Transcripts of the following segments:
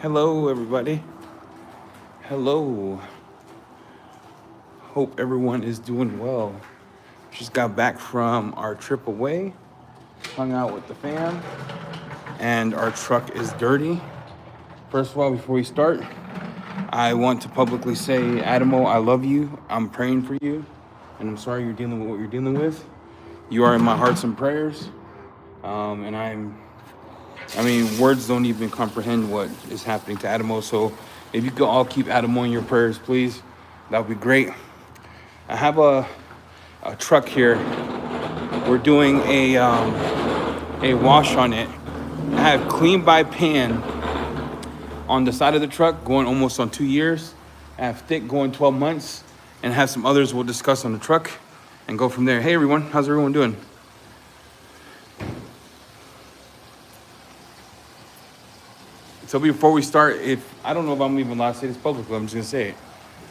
Hello, everybody. Hello. Hope everyone is doing well. Just got back from our trip away, hung out with the fam, and our truck is dirty. First of all, before we start, I want to publicly say, Adamo, I love you. I'm praying for you, and I'm sorry you're dealing with what you're dealing with. You are in my hearts and prayers, and words don't even comprehend what is happening to Adamo. So if you could all keep Adamo in your prayers, please, that would be great. I have a truck here. We're doing a wash on it. I have clean by pan on the side of the truck going almost on 2 years. I have thick going 12 months, and have some others we'll discuss on the truck and go from there. Hey everyone, how's everyone doing? So before we start, I don't know if I'm even allowed to say this publicly, I'm just gonna say it.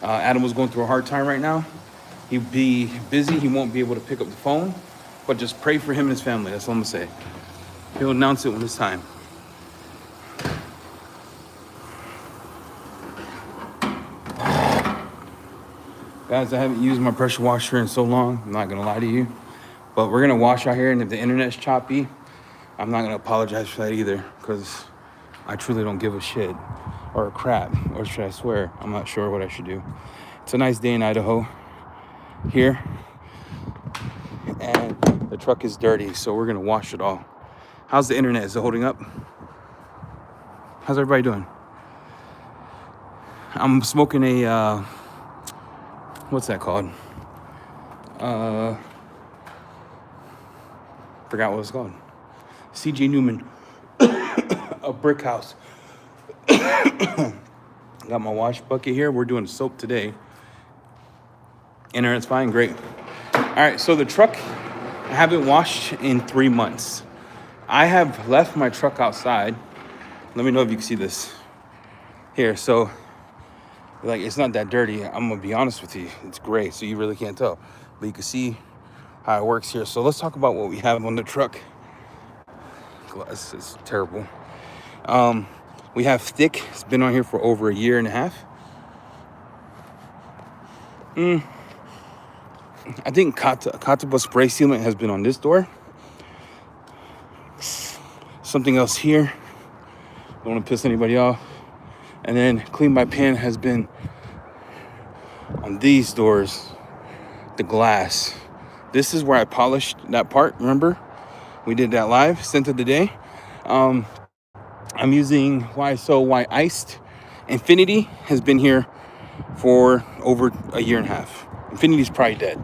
Adam was going through a hard time right now. He'd be busy, he won't be able to pick up the phone, but just pray for him and his family, that's all I'm gonna say. He'll announce it when it's time. Guys, I haven't used my pressure washer in so long, I'm not gonna lie to you. But we're gonna wash out here, and if the internet's choppy, I'm not gonna apologize for that either, because I truly don't give a shit or a crap, or should I swear? I'm not sure what I should do. It's a nice day in Idaho here, and the truck is dirty, so we're gonna wash it all. How's the internet? Is it holding up? How's everybody doing? I'm smoking a, what's that called? Forgot what it's called. C.J. Newman, a brick house. Got my wash bucket here. We're doing soap today. Internet's fine, great. All right, so the truck I haven't washed in 3 months. I have left my truck outside. Let me know if you can see this. Here, so like it's not that dirty. I'm gonna be honest with you. It's gray, so you really can't tell. But you can see how it works here. So let's talk about what we have on the truck. It's terrible. We have thick. It's been on here for over a year and a half. I think Kataba spray sealant has been on this door. Something else here. Don't want to piss anybody off. And then clean by pan has been on these doors. The glass. This is where I polished that part. Remember? We did that live. Scent of the day. I'm using Why Iced. Infinity has been here for over a year and a half. Infinity's probably dead,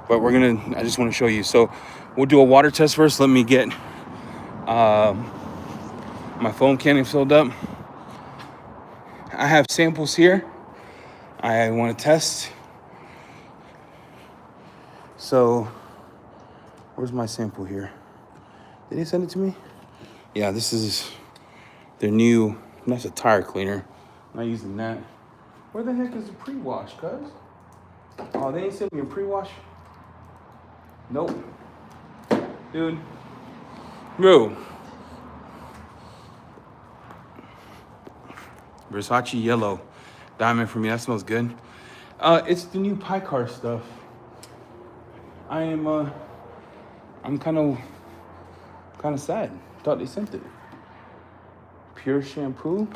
but I just want to show you. So we'll do a water test first. Let me get my foam cannon filled up. I have samples here I want to test. So where's my sample here? Did they send it to me? Yeah, this is their new, that's a tire cleaner. I'm not using that. Where the heck is the pre-wash, cuz? Oh, they ain't sent me a pre-wash? Nope. Dude. Bro. Versace yellow. Diamond for me, that smells good. It's the new pie car stuff. I'm kind of sad. Thought they sent it. Pure shampoo.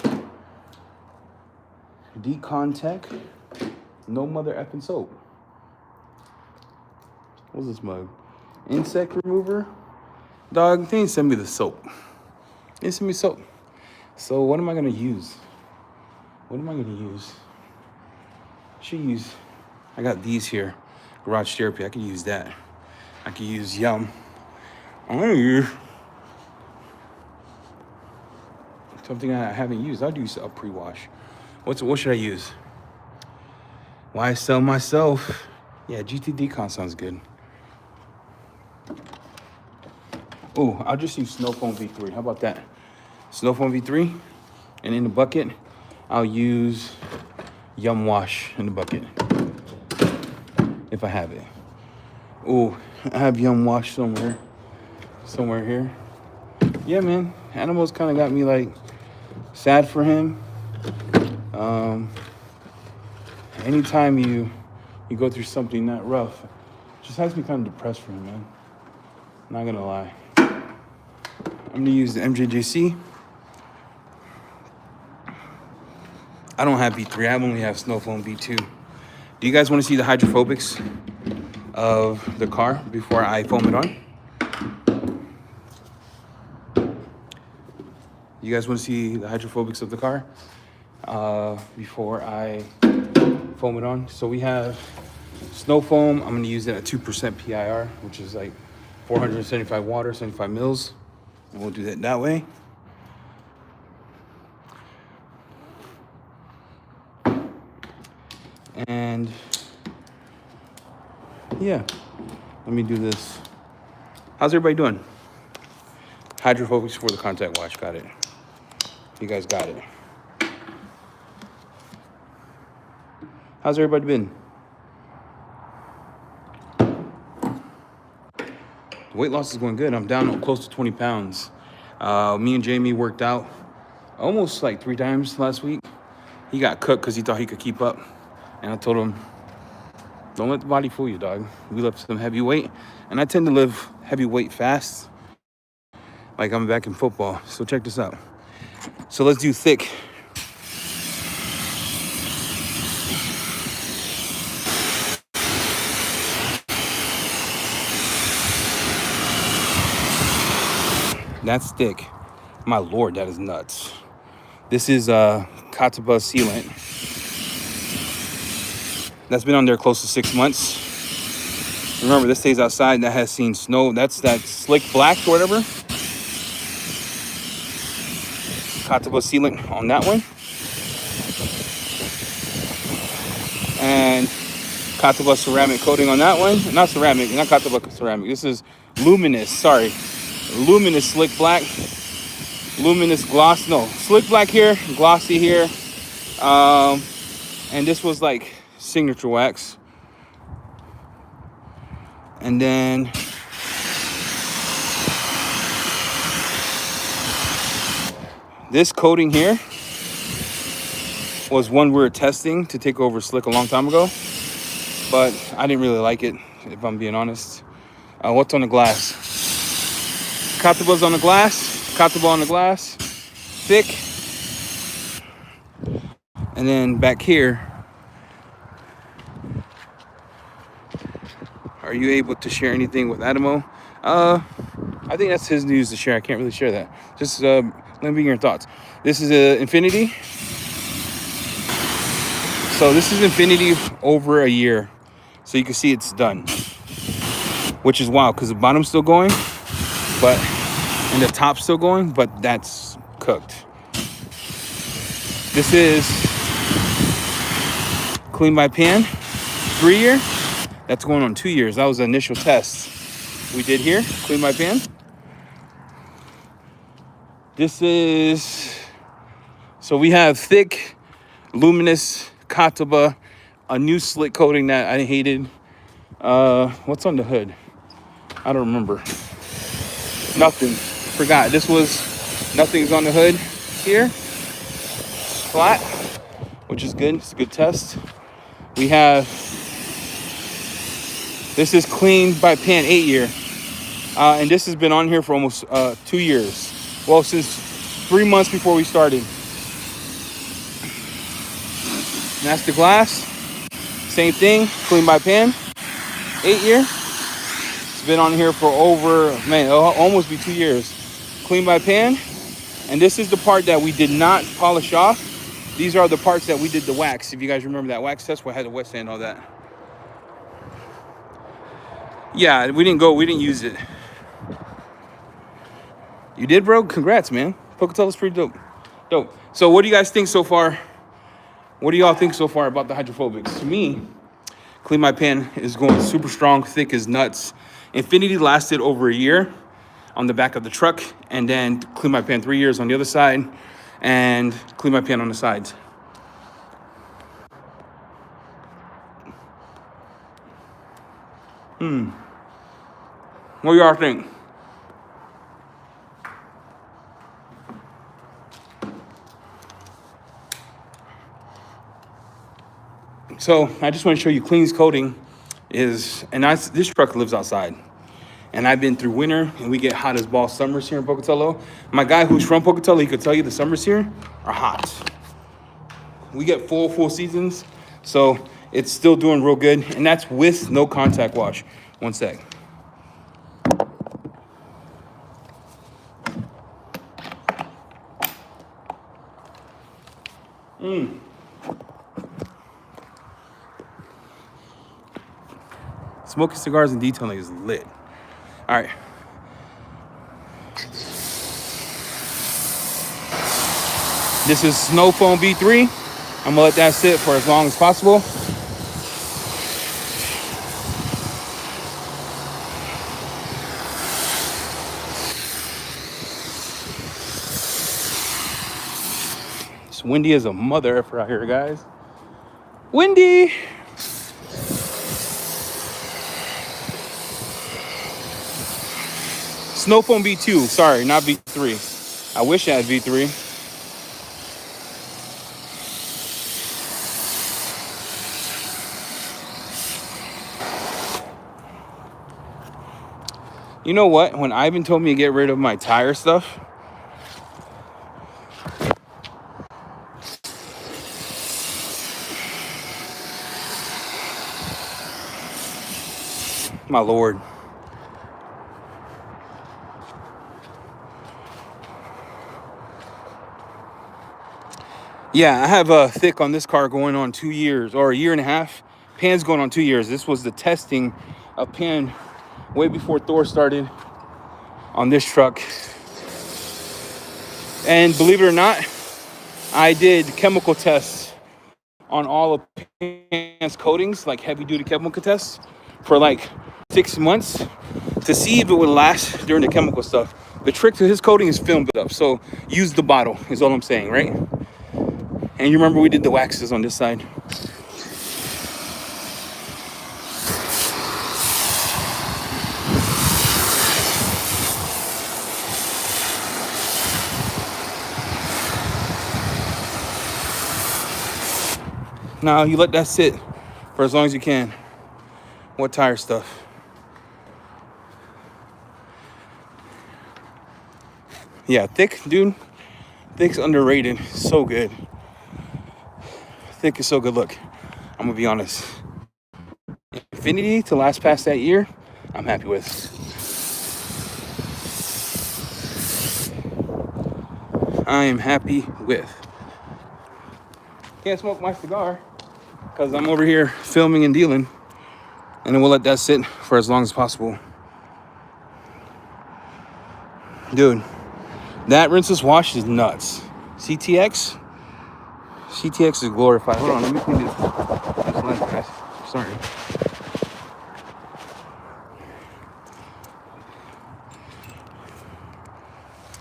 Decontech. No mother effing soap. What's this mug? Insect remover. Dog, they didn't send me the soap. They didn't send me soap. So what am I gonna use? I got these here. Garage therapy. I could use that. I could use Yum. I'm gonna use something I haven't used. I'll use a pre-wash. What should I use? Why sell myself? Yeah, GT Decon sounds good. Oh, I'll just use Snow Foam V3. How about that? Snow Foam V3. And in the bucket, I'll use Yum Wash in the bucket. If I have it. Oh, I have Yum Wash somewhere here. Yeah, man. Animals kind of got me like sad for him. Anytime you go through something that rough, it just has me kind of depressed for him, man. Not gonna lie. I'm gonna use the MJJC. I don't have B3. I only have Snow Foam B2. Do you guys want to see the hydrophobics of the car before I foam it on? You guys want to see the hydrophobics of the car before I foam it on? So we have Snow Foam. I'm going to use it at 2% PIR, which is like 475 water, 75 mils. And we'll do that way. And yeah, let me do this. How's everybody doing? Hydrophobics for the contact watch. Got it. You guys got it. How's everybody been? Weight loss is going good. I'm down close to 20 pounds. Me and Jamie worked out almost like 3 times last week. He got cooked because he thought he could keep up. And I told him, don't let the body fool you, dog. We lift some heavy weight. And I tend to lift heavy weight fast, like I'm back in football. So check this out. So let's do thick. That's thick. My Lord, that is nuts. This is Carzilla sealant. That's been on there close to 6 months. Remember, this stays outside. That has seen snow. That's that slick black or whatever. Carzilla sealant on that one. And Carzilla ceramic coating on that one. Not ceramic, not Carzilla ceramic. This is luminous, sorry. Luminous slick black. Luminous gloss, no. Slick black here, glossy here. And this was like signature wax. And then this coating here was one we were testing to take over slick a long time ago, but I didn't really like it, if I'm being honest. What's on the glass? Carzilla on the glass, Carzilla on the glass, thick. And then back here, are you able to share anything with Adamo? I think that's his news to share. I can't really share that. Just let me be your thoughts. This is a Infinity. So this is Infinity over a year. So you can see it's done. Which is wild because the bottom's still going, and the top's still going, but that's cooked. This is Clean by Pan, 3 year. That's going on 2 years. That was the initial test we did here, Clean by Pan. This is, so we have thick, luminous Carzilla, a new slick coating that I hated. What's on the hood? I don't remember. Nothing. Forgot. This was, nothing's on the hood here. Flat, which is good. It's a good test. We have, this is Clean by Pan 8 year. And this has been on here for almost 2 years. Well, since 3 months before we started. And that's the glass. Same thing, Clean by Pan, 8 year. It's been on here for over, man, it'll almost be 2 years. Clean by Pan. And this is the part that we did not polish off. These are the parts that we did the wax. If you guys remember that wax test where I had the wet sand and all that. Yeah, we didn't use it. You did, bro? Congrats, man. Pocatello's pretty dope. So what do you guys think so far? What do y'all think so far about the hydrophobics? To me, Clean by Pan is going super strong, thick as nuts. Infinity lasted over a year on the back of the truck, and then Clean by Pan 3 years on the other side, and Clean by Pan on the sides. What do y'all think? So I just want to show you Clean's coating is, and this truck lives outside. And I've been through winter, and we get hot as ball summers here in Pocatello. My guy who's from Pocatello, he could tell you the summers here are hot. We get full seasons, so it's still doing real good. And that's with no contact wash. One sec. Smoking cigars and detailing is lit. All right. This is Snow Foam V3. I'm gonna let that sit for as long as possible. It's windy as a mother effer out here, guys. Windy. Snow Foam V2, sorry, not V3. I wish I had V3. You know what? When Ivan told me to get rid of my tire stuff, my Lord. Yeah, I have a thick on this car going on 2 years or a year and a half. Pan's going on 2 years. This was the testing of pan way before Thor started on this truck. And believe it or not, I did chemical tests on all of Pan's coatings, like heavy duty chemical tests, for like 6 months to see if it would last during the chemical stuff. The trick to his coating is film buildup. So use the bottle is all I'm saying, right? And you remember we did the waxes on this side. Now you let that sit for as long as you can. What tire stuff? Yeah, thick, dude. Thick's underrated. So good. Thick is so good. Look, I'm gonna be honest. Infinity to last past that year, I'm happy with. I am happy with. Can't smoke my cigar because I'm over here filming and dealing, and then we'll let that sit for as long as possible. Dude, that rinseless wash is nuts. CTX is glorified. Hold on, let me clean this lens, guys. Sorry.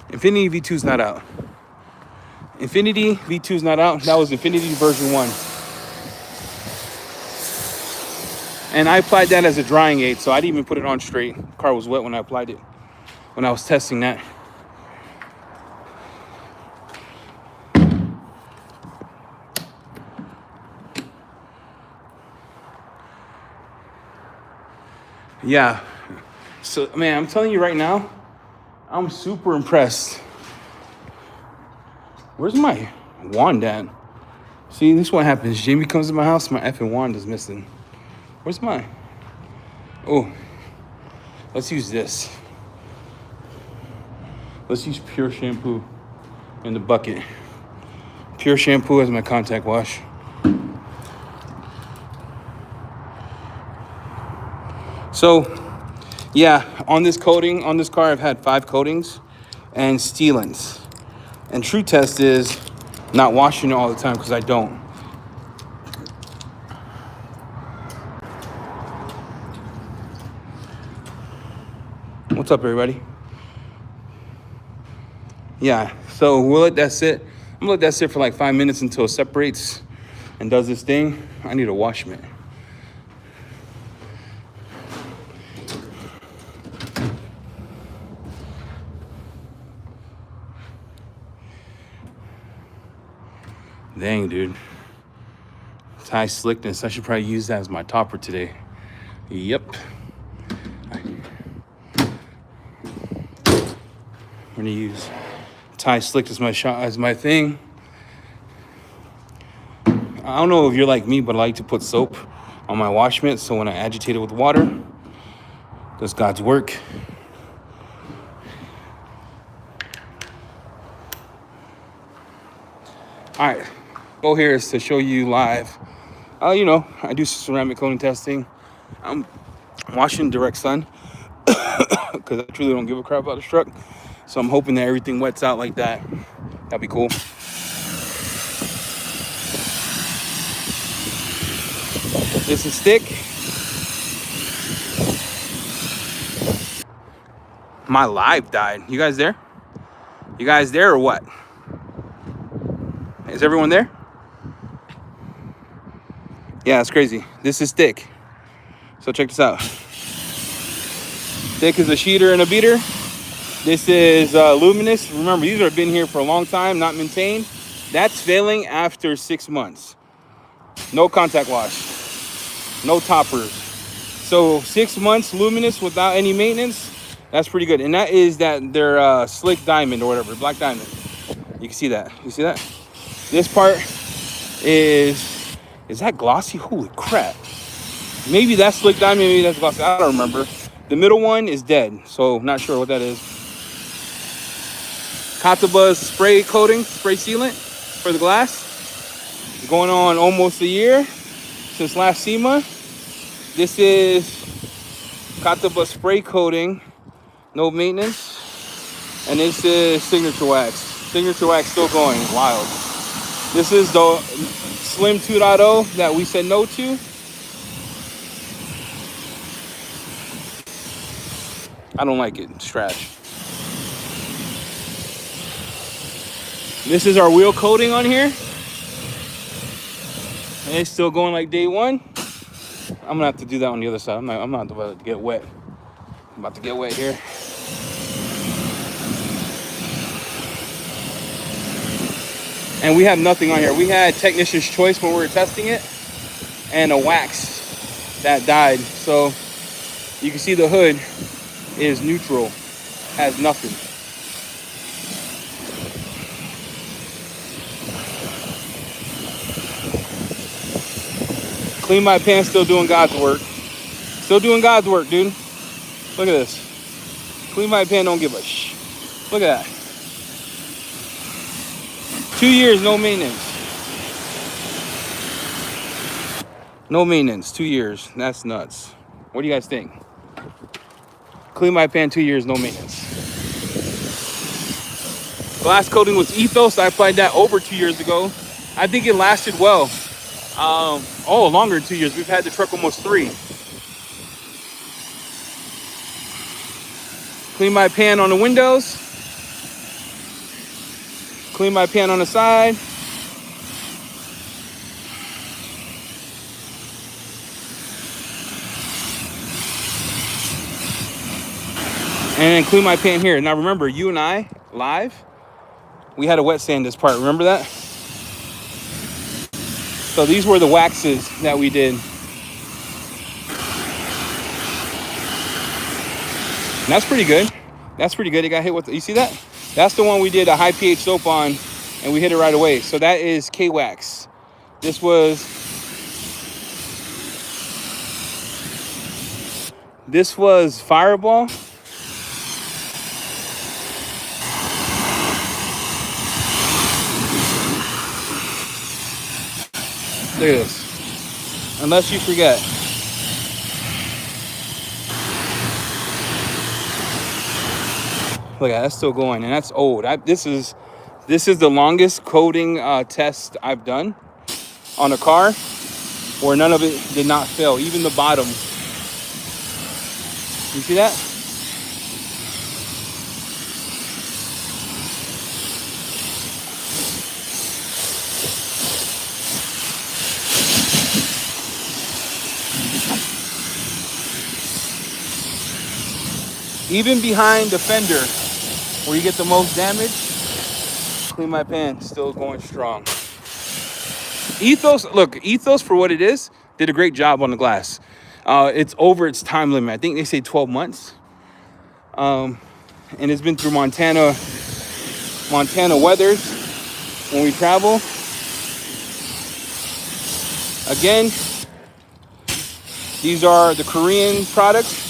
Infinity V2's not out. Infinity V2's not out. That was Infinity version 1. And I applied that as a drying aid, so I didn't even put it on straight. The car was wet when I applied it, when I was testing that. Yeah. So, man, I'm telling you right now, I'm super impressed. Where's my wand at? See, this is what happens. Jamie comes to my house, my effing wand is missing. Where's mine? Oh, let's use this. Let's use pure shampoo in the bucket. Pure shampoo as my contact wash. So, yeah, on this coating, on this car, I've had 5 coatings and sealants. And true test is not washing it all the time because I don't. What's up, everybody? Yeah, so we'll let that sit. I'm gonna let that sit for like 5 minutes until it separates and does this thing. I need a wash mitt. Dang, dude. Tie slickness. I should probably use that as my topper today. Yep. I'm gonna use tie slick as my shot, as my thing. I don't know if you're like me, but I like to put soap on my wash mitt, so when I agitate it with water, does God's work. All right, goal here is to show you live. I do ceramic coating testing. I'm washing direct sun because I truly don't give a crap about this truck. So I'm hoping that everything wets out like that. That'd be cool. This is stick. My live died. You guys there? You guys there or what? Is everyone there? Yeah, it's crazy. This is stick. So check this out. Stick is a sheeter and a beater. This is luminous. Remember, these have been here for a long time, not maintained. That's failing after 6 months. No contact wash. No toppers. So 6 months luminous without any maintenance. That's pretty good. And that is their slick diamond or whatever, black diamond. You can see that. You see that? This part is that glossy? Holy crap. Maybe that's slick diamond, maybe that's glossy. I don't remember. The middle one is dead, so not sure what that is. Katabuzz spray coating, spray sealant for the glass. Going on almost a year since last SEMA. This is Katabuzz spray coating, no maintenance. And this is Signature Wax. Signature Wax still going, wild. This is the Slim 2.0 that we said no to. I don't like it, it's trash. This is our wheel coating on here. And it's still going like day one. I'm gonna have to do that on the other side. I'm not about to get wet. I'm about to get wet here. And we have nothing on here. We had technician's choice when we were testing it, and a wax that died. So you can see the hood is neutral, has nothing. Clean My Pan still doing God's work. Still doing God's work, dude. Look at this. Clean My Pan don't give a shh. Look at that. 2 years, no maintenance. No maintenance, 2 years. That's nuts. What do you guys think? Clean My Pan, 2 years, no maintenance. Glass coating was Ethos. I applied that over 2 years ago. I think it lasted well. Longer than 2 years. We've had the truck almost 3. Clean My Pan on the windows. Clean My Pan on the side. And then Clean My Pan here. Now remember, you and I, live, we had a wet sand this part. Remember that? So these were the waxes that we did. And that's pretty good. That's pretty good. It got hit with, you see that? That's the one we did a high pH soap on, and we hit it right away. So that is K-Wax. This was Fireball. Look at this. Unless you forget. Look at that, that's still going, and that's old. This is the longest coating test I've done on a car, where none of it did not fail, even the bottom. You see that? Even behind the fender, where you get the most damage, Clean My Pan still going strong. Ethos for what it is, did a great job on the glass. It's over its time limit. I think they say 12 months. And it's been through Montana weathers when we travel. Again, these are the Korean products.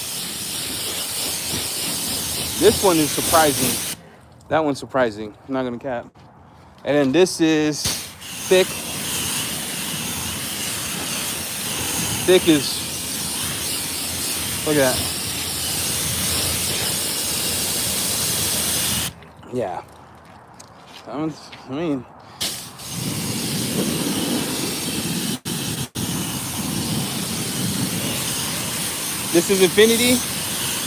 This one is surprising. That one's surprising. I'm not gonna cap. And then this is thick. Thick is, look at that. Yeah. That one's, I mean, this is Infinity.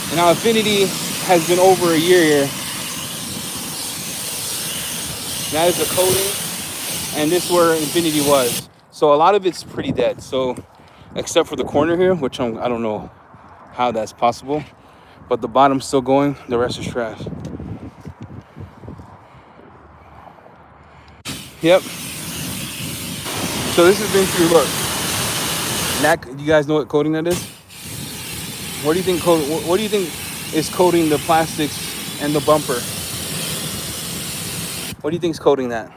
And now Infinity has been over a year here. That is a coating. And this is where Infinity was. So a lot of it's pretty dead. So except for the corner here, which I don't know how that's possible. But the bottom's still going. The rest is trash. Yep. So this has been through, look. You guys know what coating that is? What do you think is coating the plastics and the bumper? What do you think is coating that?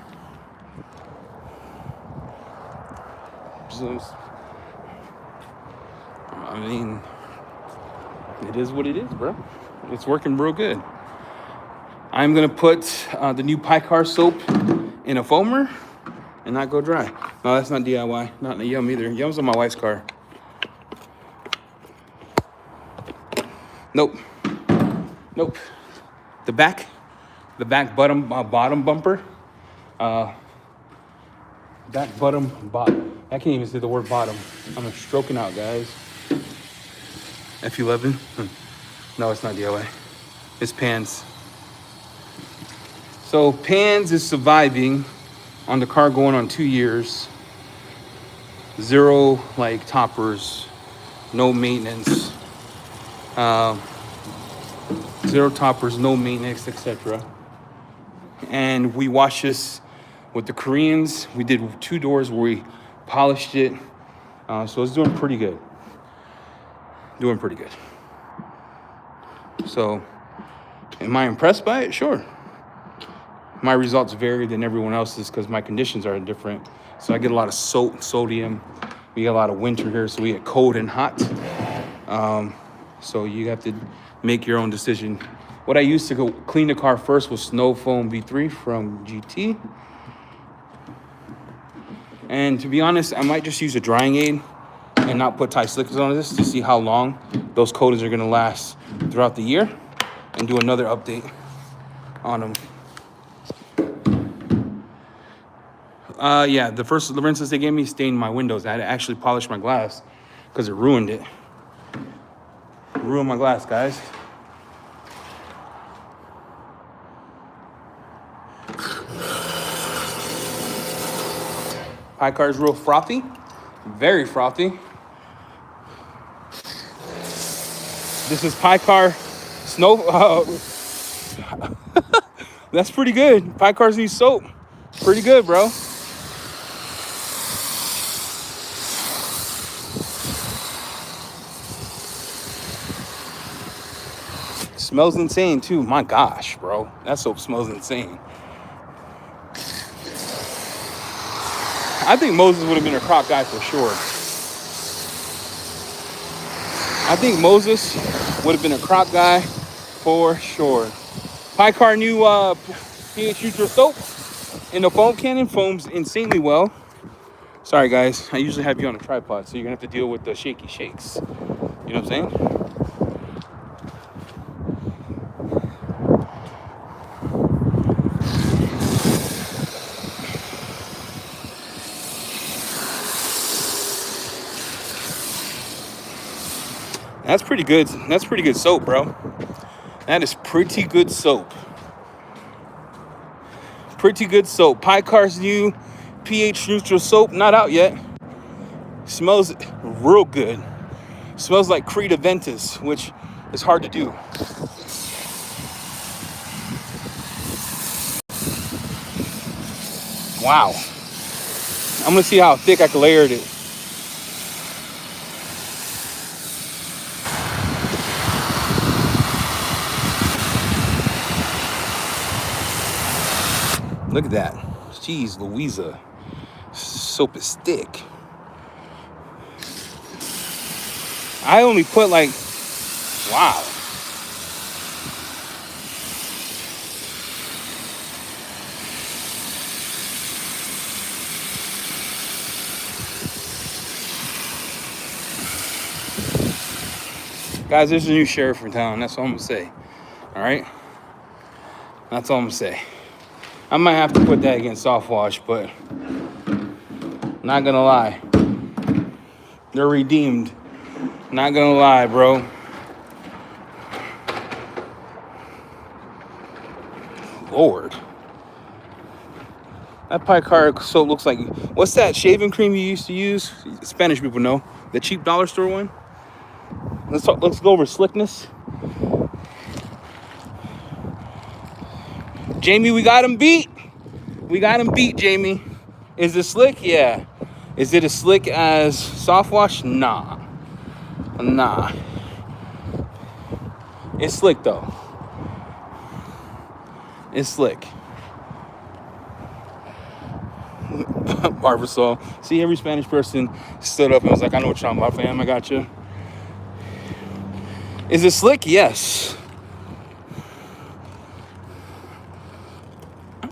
I mean, it is what it is, bro. It's working real good. I'm gonna put the new Picar soap in a foamer and not go dry. No, that's not DIY. Not in Yum either. Yum's on my wife's car. Nope. The back bottom bumper. Back bottom. I can't even say the word bottom. I'm stroking out, guys. F11. No, it's not DIY. It's Pans. So Pans is surviving on the car going on 2 years. Zero like toppers, no maintenance. Zero toppers, no maintenance, etc. And we washed this with the Koreans. We did 2 doors where we polished it. So it's doing pretty good. So am I impressed by it? Sure. My results vary than everyone else's because my conditions are different. So I get a lot of sodium. We get a lot of winter here, so we get cold and hot. So you have to make your own decision. What I used to go clean the car first was Snow Foam V3 from GT. And to be honest, I might just use a drying aid and not put Thai slickers on this to see how long those coatings are gonna last throughout the year and do another update on them. Yeah, the first rinses they gave me stained my windows. I had to actually polish my glass because it ruined it. Ruined my glass, guys. Picar is real frothy, very frothy. This is Picar Snow. That's pretty good. Picar's new soap, pretty good, bro. Smells insane too. My gosh, bro, that soap smells insane. I think Moses would have been a croc guy for sure. I think Moses would have been a croc guy for sure. Picar new pH neutral soap in the foam cannon. Foams insanely well. Sorry guys, I usually have you on a tripod, so you're gonna have to deal with the shaky shakes. You know what I'm saying? That's pretty good. That's pretty good soap, bro. That is pretty good soap. Pretty good soap. Picar's new pH neutral soap, not out yet. Smells real good. Smells like Creed Aventus, which is hard to do. Wow. I'm gonna see how thick I can layer it. Look at that. Jeez, Louisa. Soap is thick. I only put like, wow. Guys, there's a new sheriff in town. That's all I'm gonna say. All right? That's all I'm gonna say. I might have to put that against soft wash, but not gonna lie. They're redeemed. Not gonna lie, bro. Lord. That Picar soap looks like, what's that shaving cream you used to use? Spanish people know. The cheap dollar store one. Let's go over slickness. Jamie, we got him beat. We got him beat, Jamie. Is it slick? Yeah. Is it as slick as soft wash? Nah. It's slick though. It's slick. Barbasol. See, every Spanish person stood up and was like, I know what you're talking about, fam. I got you. Is it slick? Yes.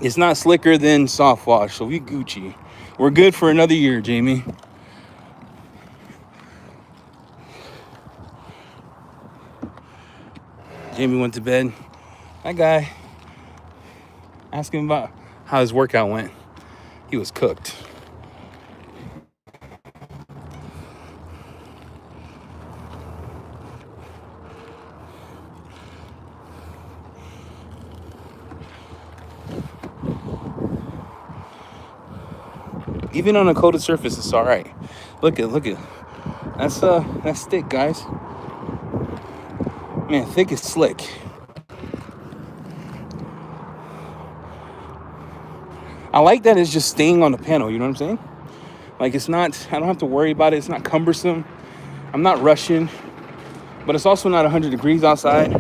It's not slicker than soft wash, so we Gucci. We're good for another year, Jamie. Jamie went to bed. That guy, ask him about how his workout went. He was cooked. Even on a coated surface, it's all right. Look at. That's thick, guys. Man, thick is slick. I like that it's just staying on the panel, you know what I'm saying? Like it's not, I don't have to worry about it. It's not cumbersome. I'm not rushing, but it's also not 100 degrees outside.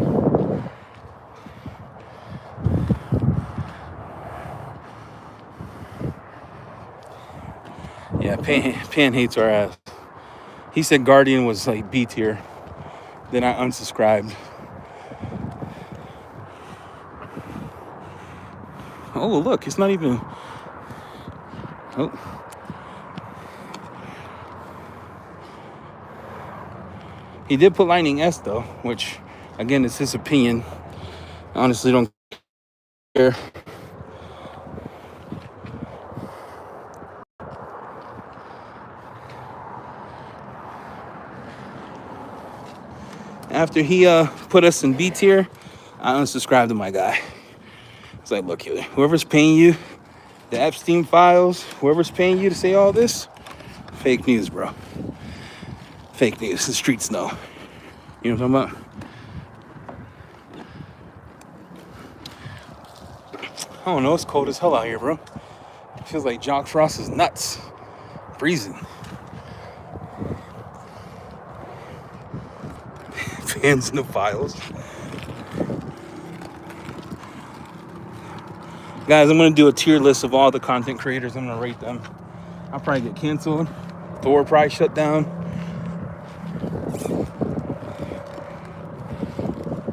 Yeah, Pan hates our ass. He said Guardian was like B tier. Then I unsubscribed. Oh, look, it's not even... Oh. He did put Lightning S, though, which, again, is his opinion. I honestly don't care. After he put us in B tier, I unsubscribed to my guy. It's like, look, whoever's paying you, the Epstein files, whoever's paying you to say all this, fake news, bro. Fake news. The streets know. You know what I'm talking about? I don't know. It's cold as hell out here, bro. It feels like Jock Frost is nuts. Freezing. Fans in the files. Guys, I'm going to do a tier list of all the content creators. I'm going to rate them. I'll probably get canceled. Thor probably shut down.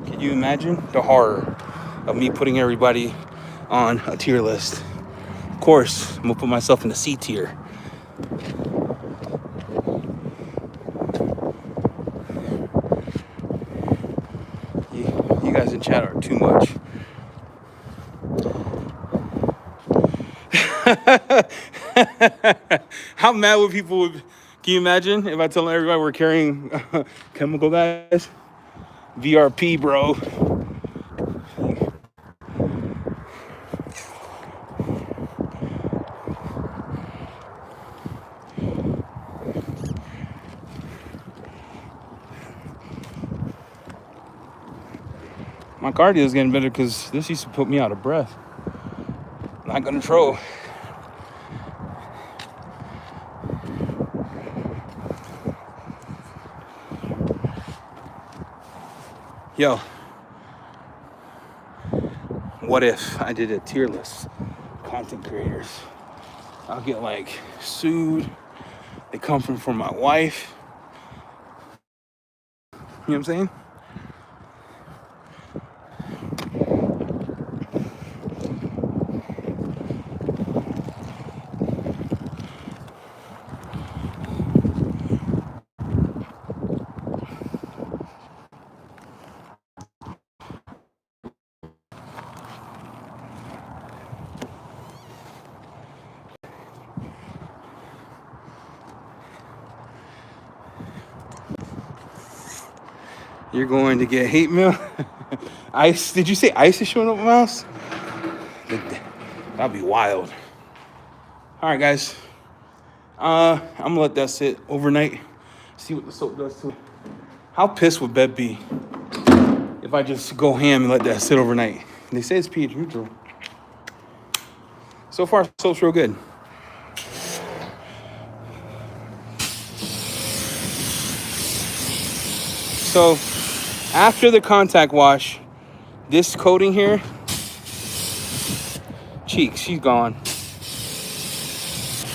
Can you imagine the horror of me putting everybody on a tier list? Of course, I'm going to put myself in the C tier. You guys in chat are too much. How mad would people would? Can you imagine if I tell everybody we're carrying chemical guys? VRP, bro. My cardio is getting better because this used to put me out of breath. Not gonna troll. Yo, what if I did a tier list? Content creators. I'll get like sued. They come from my wife. You know what I'm saying? You're going to get hate mail. Ice. Did you say Ice is showing up at my house? That'd be wild. All right, guys. I'm gonna let that sit overnight. See what the soap does to it. How pissed would Beb be if I just go ham and let that sit overnight? They say it's pH neutral. So far, soap's real good. So after the contact wash, this coating here, cheeks, she's gone.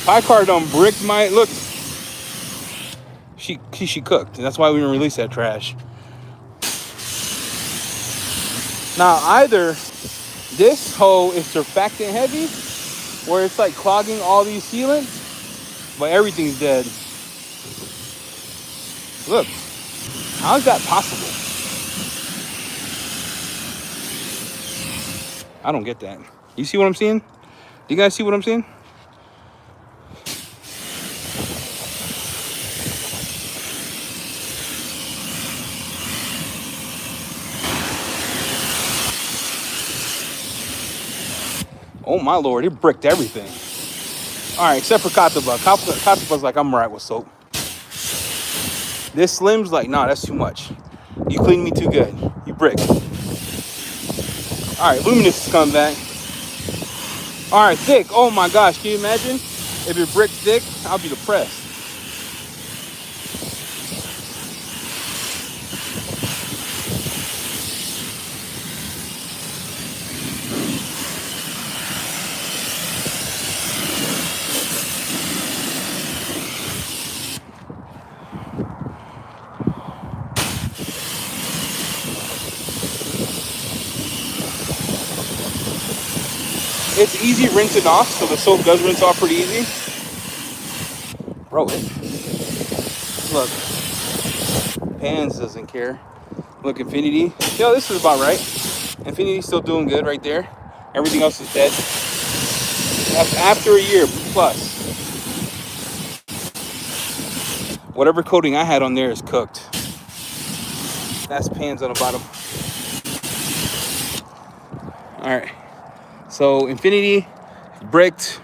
Pie car done bricked my look. She cooked. That's why we didn't release that trash. Now either this hole is surfactant heavy, where it's like clogging all these sealants, but everything's dead. Look, how is that possible? I don't get that. You see what I'm seeing? Do you guys see what I'm seeing? Oh my lord, it bricked everything. All right, except for Kataba. Kataba's like, I'm right with soap. This Slim's like, nah, that's too much. You cleaned me too good. You bricked. All right, Luminous is coming back. All right, Thick. Oh my gosh, can you imagine? If it bricked Thick, I'll be depressed. It's easy rinsing off, so the soap does rinse off pretty easy. Bro, look, Pans doesn't care. Look, Infinity. Yo, this is about right. Infinity's still doing good right there. Everything else is dead. That's after a year plus. Whatever coating I had on there is cooked. That's Pans on the bottom. All right. So Infinity, bricked.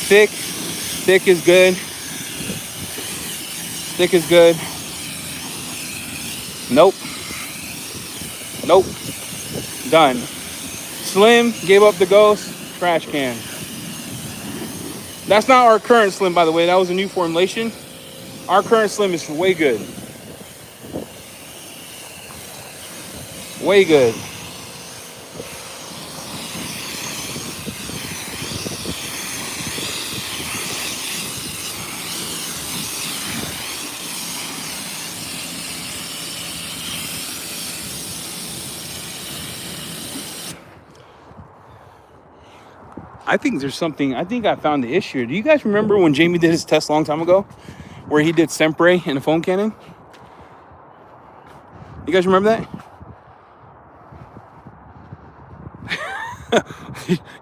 Thick is good. Thick is good. Nope. Done. Slim gave up the ghost. Trash can. That's not our current Slim, by the way. That was a new formulation. Our current Slim is way good. Way good. I think there's something. I think I found the issue. Do you guys remember when Jamie did his test a long time ago, where he did Sempre in a foam cannon? You guys remember that?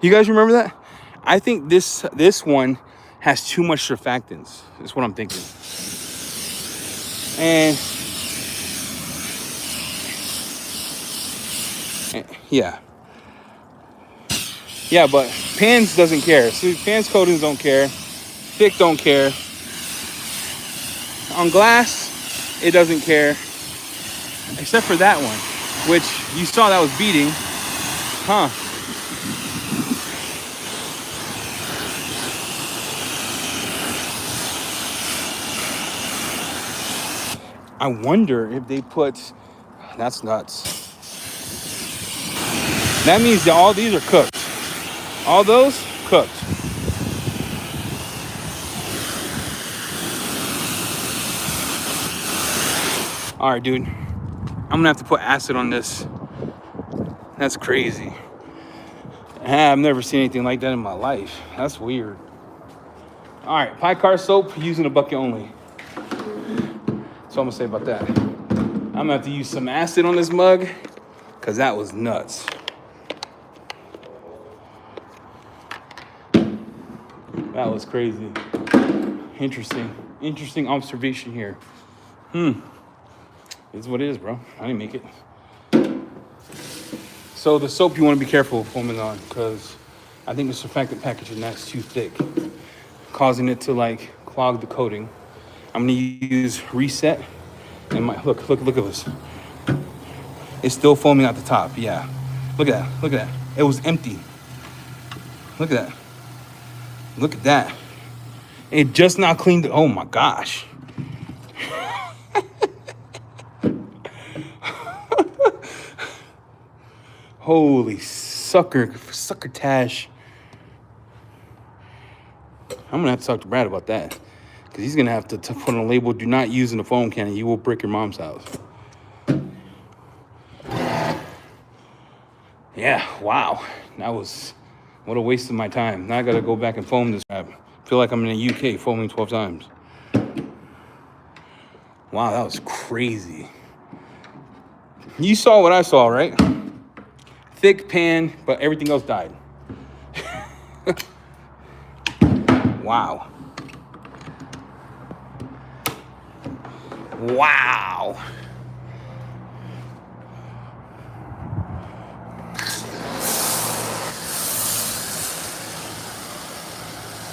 You guys remember that? I think this one has too much surfactants. That's what I'm thinking. And yeah, but Pans doesn't care. See, Pans coatings don't care. Thick don't care. On glass, it doesn't care. Except for that one, which you saw that was beating. Huh. I wonder if they put That's nuts. That means that all these are cooked. All those cooked. All right, dude. I'm gonna have to put acid on this. That's crazy. I've never seen anything like that in my life. That's weird. All right, Picar soap using a bucket only. That's all I'm gonna say about that. I'm gonna have to use some acid on this mug because that was nuts. That was crazy. Interesting observation here. It's what it is, bro. I didn't make it. So the soap you want to be careful of foaming on, because I think the surfactant package in that's too thick, causing it to like clog the coating. I'm gonna use Reset, and my look at this. It's still foaming at the top. Yeah, look at that. It was empty. Look at that. It just now cleaned it. Oh my gosh. Holy sucker tash. I'm gonna have to talk to Brad about that, because he's gonna have to put on a label, do not use in a foam cannon. You will brick your mom's house. Yeah, wow. What a waste of my time. Now I gotta go back and foam this crap. Feel like I'm in the UK foaming 12 times. Wow, that was crazy. You saw what I saw, right? Thick pan, but everything else died. Wow.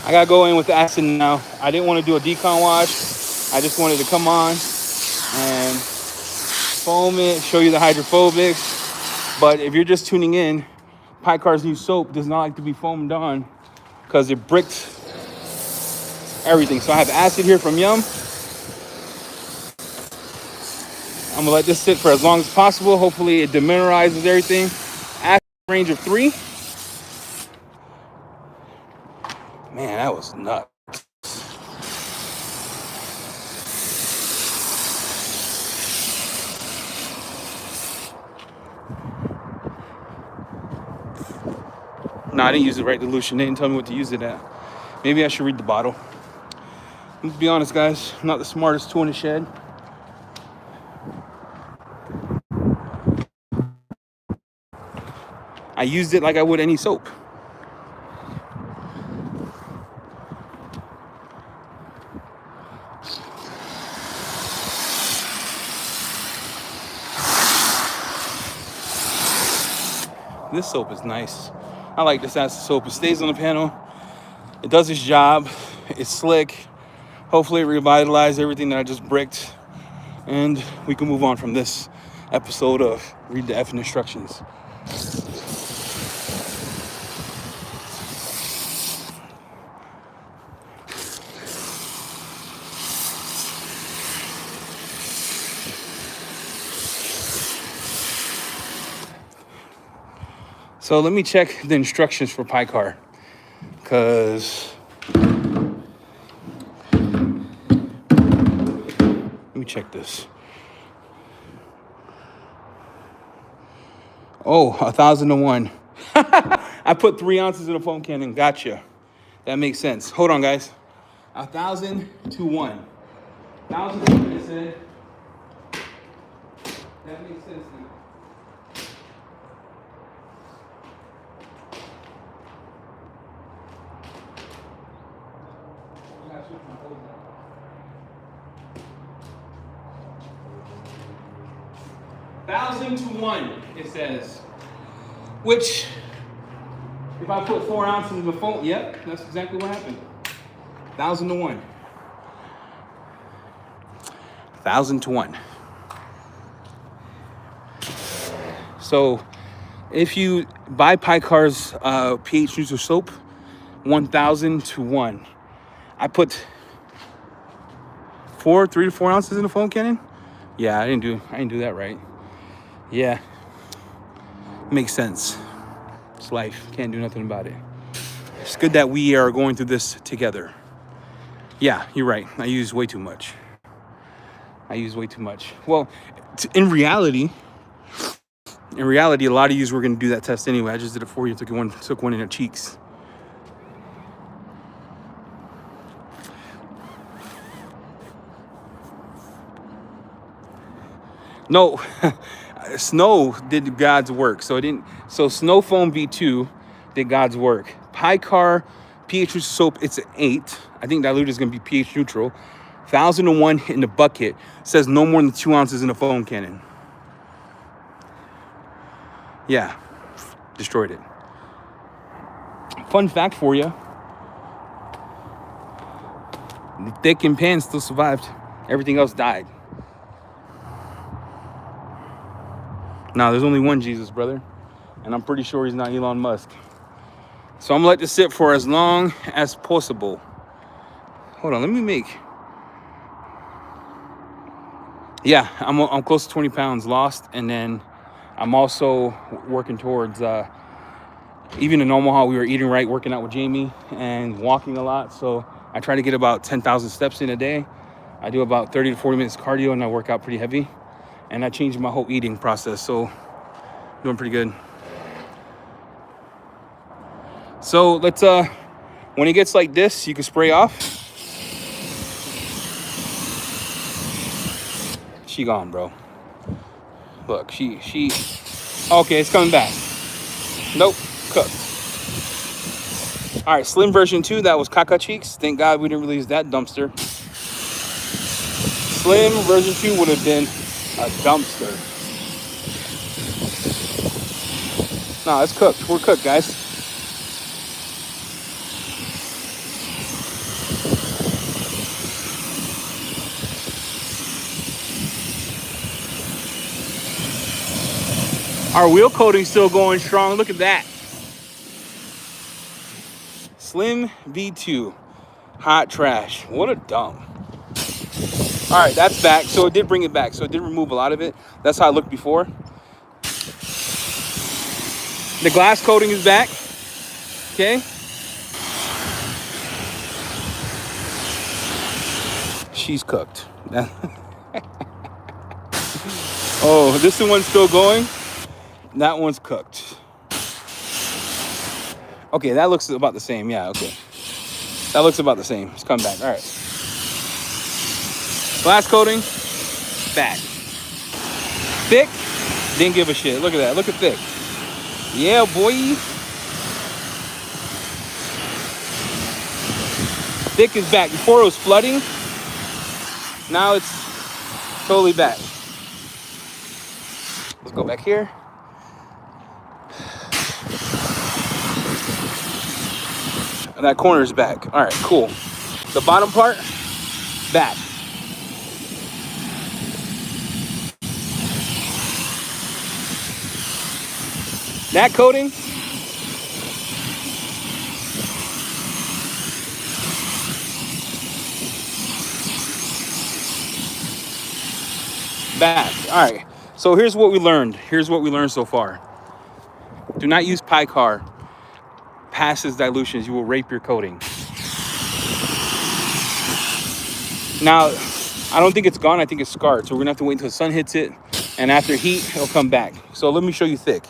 I gotta go in with the acid now. I didn't want to do a decon wash. I just wanted to come on and foam it, show you the hydrophobics. But if you're just tuning in, Picar's new soap does not like to be foamed on because it bricked everything. So I have acid here from Yum. I'm gonna let this sit for as long as possible. Hopefully it demineralizes everything. Acid range of 3. Man, that was nuts. No, I didn't use the right dilution. They didn't tell me what to use it at. Maybe I should read the bottle. Let's be honest, guys. I'm not the smartest tool in the shed. I used it like I would any soap. This soap is nice. I like this acid soap. It stays on the panel. It does its job. It's slick. Hopefully it revitalized everything that I just bricked. And we can move on from this episode of Read the Effing Instructions. So let me check the instructions for Picar, because let me check this. Oh, 1,001. I put 3 ounces in a foam cannon. Gotcha. That makes sense. Hold on, guys. 1,000 to 1. 1,000 to 1, it said. That makes sense now. $1,000 to 1, it says. Which, if I put 4 ounces in the foam, yep, that's exactly what happened. 1,000 to 1. 1,000 to 1. So, if you buy Picar's pH neutral soap, 1,000 to 1. I put 3 to 4 ounces in the foam cannon. Yeah, I didn't do that right. Yeah, makes sense. It's life. Can't do nothing about it. It's good that we are going through this together. Yeah, you're right. I use way too much. Well, in reality, a lot of you were going to do that test anyway. I just did it for you. Took one in your cheeks. No, Snow did God's work. So Snow Foam V2 did God's work. Picar pH neutral soap, it's an 8. I think dilute is going to be pH neutral. 1,001 in the bucket says no more than 2 ounces in a foam cannon. Yeah, destroyed it. Fun fact for you: the thick and pan still survived. Everything else died. Now, there's only one Jesus, brother, and I'm pretty sure he's not Elon Musk. So I'm gonna let this sit for as long as possible. Hold on, let me make. Yeah, I'm close to 20 pounds lost, and then I'm also working towards even in Omaha. We were eating right, working out with Jamie, and walking a lot. So I try to get about 10,000 steps in a day. I do about 30 to 40 minutes cardio, and I work out pretty heavy. And I changed my whole eating process, so doing pretty good. So let's when it gets like this, you can spray off. She gone, bro. Look, she okay, it's coming back. Nope, cooked. All right, slim version 2, that was caca cheeks. Thank God we didn't release that dumpster. Slim version 2 would have been a dumpster. No, it's cooked. We're cooked, guys. Our wheel coating's still going strong. Look at that. Slim V2. Hot trash. What a dump. All right, that's back. So it did bring it back. So it did remove a lot of it. That's how it looked before. The glass coating is back. Okay. She's cooked. Oh, this one's still going. That one's cooked. Okay, that looks about the same. Yeah, okay. That looks about the same. It's come back. All right. Glass coating, back. Thick, didn't give a shit. Look at that. Look at thick. Yeah, boy. Thick is back. Before it was flooding. Now it's totally back. Let's go back here. And that corner is back. All right, cool. The bottom part, back. That coating, back. All right. So here's what we learned. Here's what we learned so far. Do not use Picar. Passes dilutions. You will rape your coating. Now, I don't think it's gone. I think it's scarred. So we're going to have to wait until the sun hits it. And after heat, it'll come back. So let me show you thick.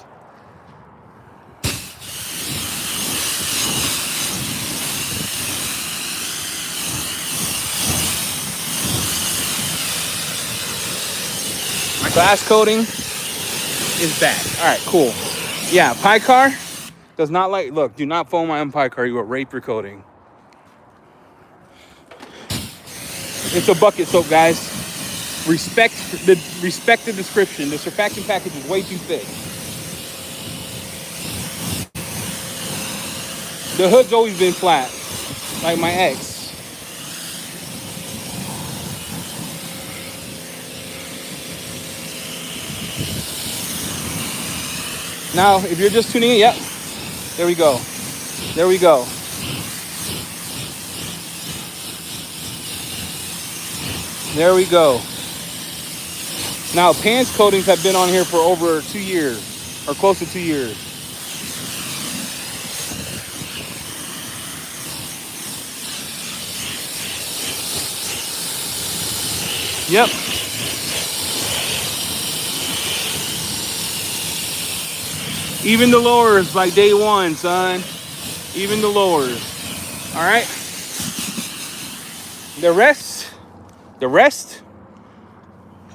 My glass coating is back. All right, cool. Yeah, Picar does not like, look, do not foam my own Picar. You will rape your coating. It's a bucket soap, guys. Respect the description. The surfactant package is way too thick. The hood's always been flat, like my ex. Now, if you're just tuning in, yep. There we go. There we go. There we go. Now, pants coatings have been on here for over 2 years, or close to 2 years. Yep. Even the lowers, like day one, son. Even the lowers. All right. The rest,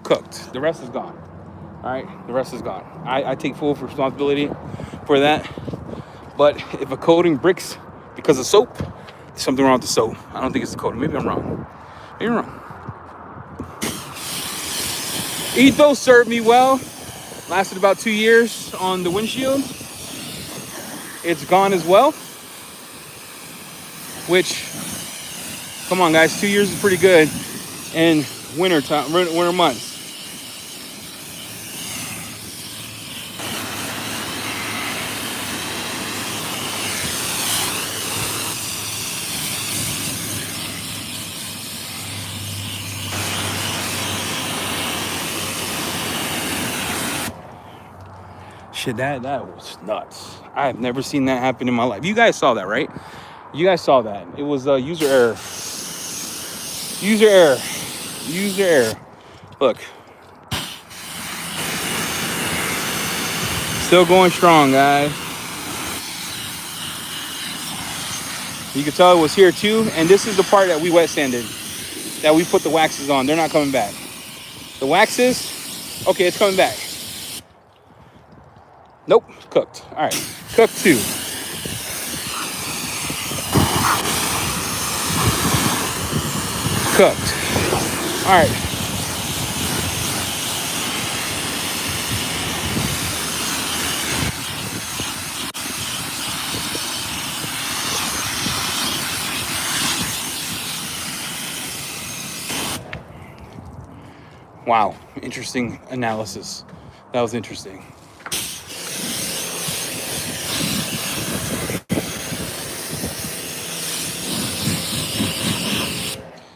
cooked. The rest is gone. All right. The rest is gone. I take full responsibility for that. But if a coating bricks because of soap, there's something wrong with the soap. I don't think it's the coating. Maybe I'm wrong. Maybe I'm wrong. Ethos served me well. Lasted about 2 years on the windshield. It's gone as well. Which, come on guys, 2 years is pretty good in winter time, winter months. Shit, that was nuts. I have never seen that happen in my life. You guys saw that, right? You guys saw that. It was user error. User error. User error. Look. Still going strong, guys. You can tell it was here too. And this is the part that we wet sanded. That we put the waxes on. They're not coming back. The waxes, okay, it's coming back. Nope, cooked. All right, cooked too. Cooked. All right. Wow, interesting analysis. That was interesting.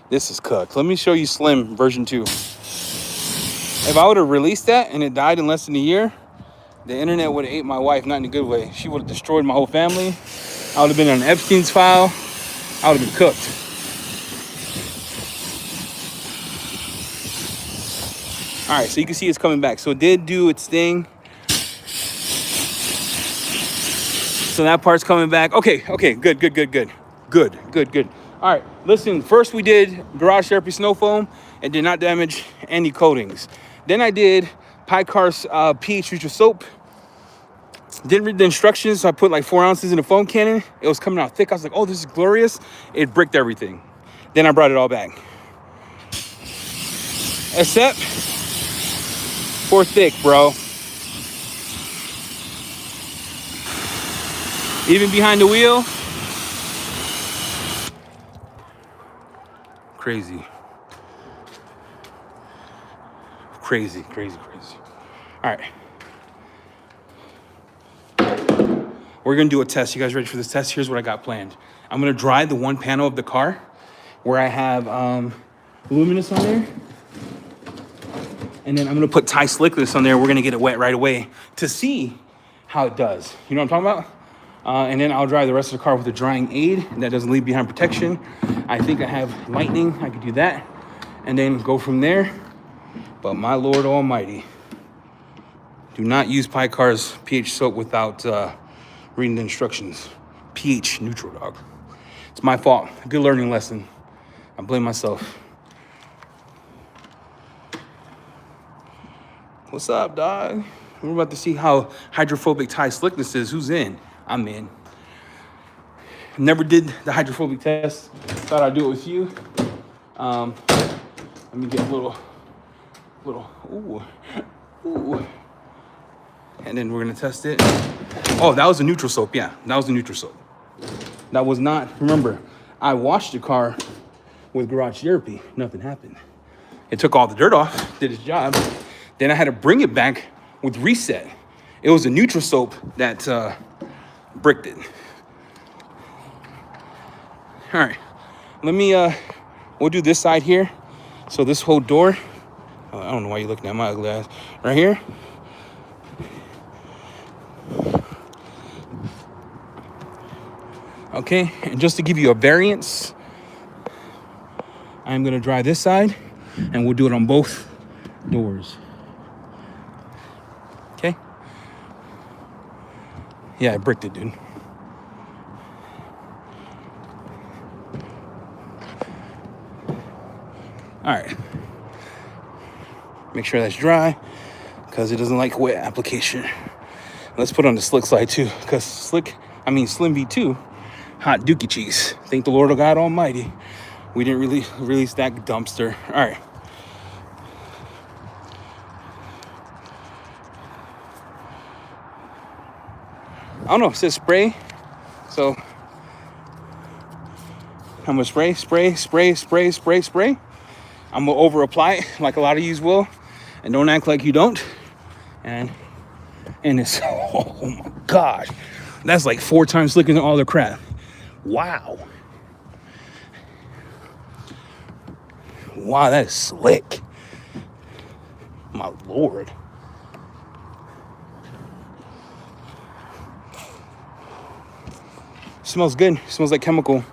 This is cooked. Let me show you Slim version 2. If I would have released that and it died in less than a year, the internet would have ate my wife, not in a good way. She would have destroyed my whole family. I would have been on Epstein's file. I would have been cooked. All right, so you can see it's coming back. So it did do its thing. So that part's coming back. Okay, good. All right, listen, first we did garage therapy snow foam and did not damage any coatings. Then I did Picar's pH neutral soap. Didn't read the instructions, so I put like 4 ounces in a foam cannon. It was coming out thick. I was like, oh, this is glorious. It bricked everything. Then I brought it all back. Except for thick, bro. Even behind the wheel. Crazy. All right. We're gonna do a test. You guys ready for this test? Here's what I got planned. I'm gonna dry the one panel of the car where I have luminous on there. And then I'm gonna put Thai slickness on there. We're gonna get it wet right away to see how it does. You know what I'm talking about? And then I'll dry the rest of the car with a drying aid that doesn't leave behind protection. I think I have lightning. I could do that and then go from there. But my Lord Almighty, do not use Picar's pH soap without reading the instructions. pH neutral, dog. It's my fault. Good learning lesson. I blame myself. What's up, dog? We're about to see how hydrophobic Thai slickness is. Who's in? I'm in. Never did the hydrophobic test. Thought I'd do it with you. Let me get a little, ooh. And then we're gonna test it. Oh, that was a neutral soap. Yeah, that was the neutral soap. That was not, remember, I washed the car with garage therapy. Nothing happened. It took all the dirt off, did its job. Then I had to bring it back with Reset. It was a neutral soap that bricked it. All right, let me, we'll do this side here. So this whole door, I don't know why you're looking at my ugly ass. Right here. Okay, and just to give you a variance, I'm going to dry this side, and we'll do it on both doors. Okay? Yeah, I bricked it, dude. All right. Make sure that's dry, because it doesn't like wet application. Let's put on the slick side too, because Slim V2, hot dookie cheese. Thank the Lord of God Almighty, we didn't really release that dumpster. All right. I don't know, it says spray. So I'm gonna spray. I'm gonna over apply it like a lot of yous will. And don't act like you don't. And it's, oh my God. That's like 4 times slicker than all the crap. Wow. Wow, that is slick. My Lord. Smells good. Smells like chemical.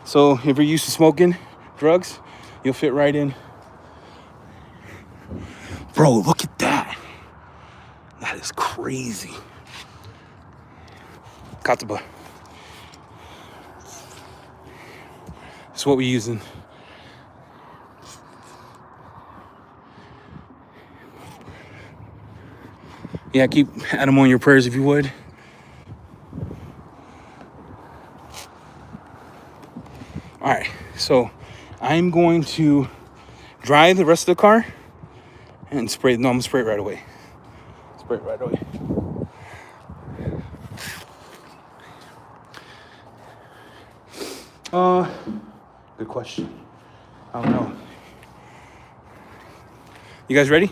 So if you're used to smoking drugs, you'll fit right in. Bro, look at that. That is crazy. Kataba. That's what we're using. Yeah, keep Adam on your prayers if you would. All right, so I'm going to dry the rest of the car and spray. No, I'm gonna spray it right away. Spray it right away. Good question. I don't know. You guys ready?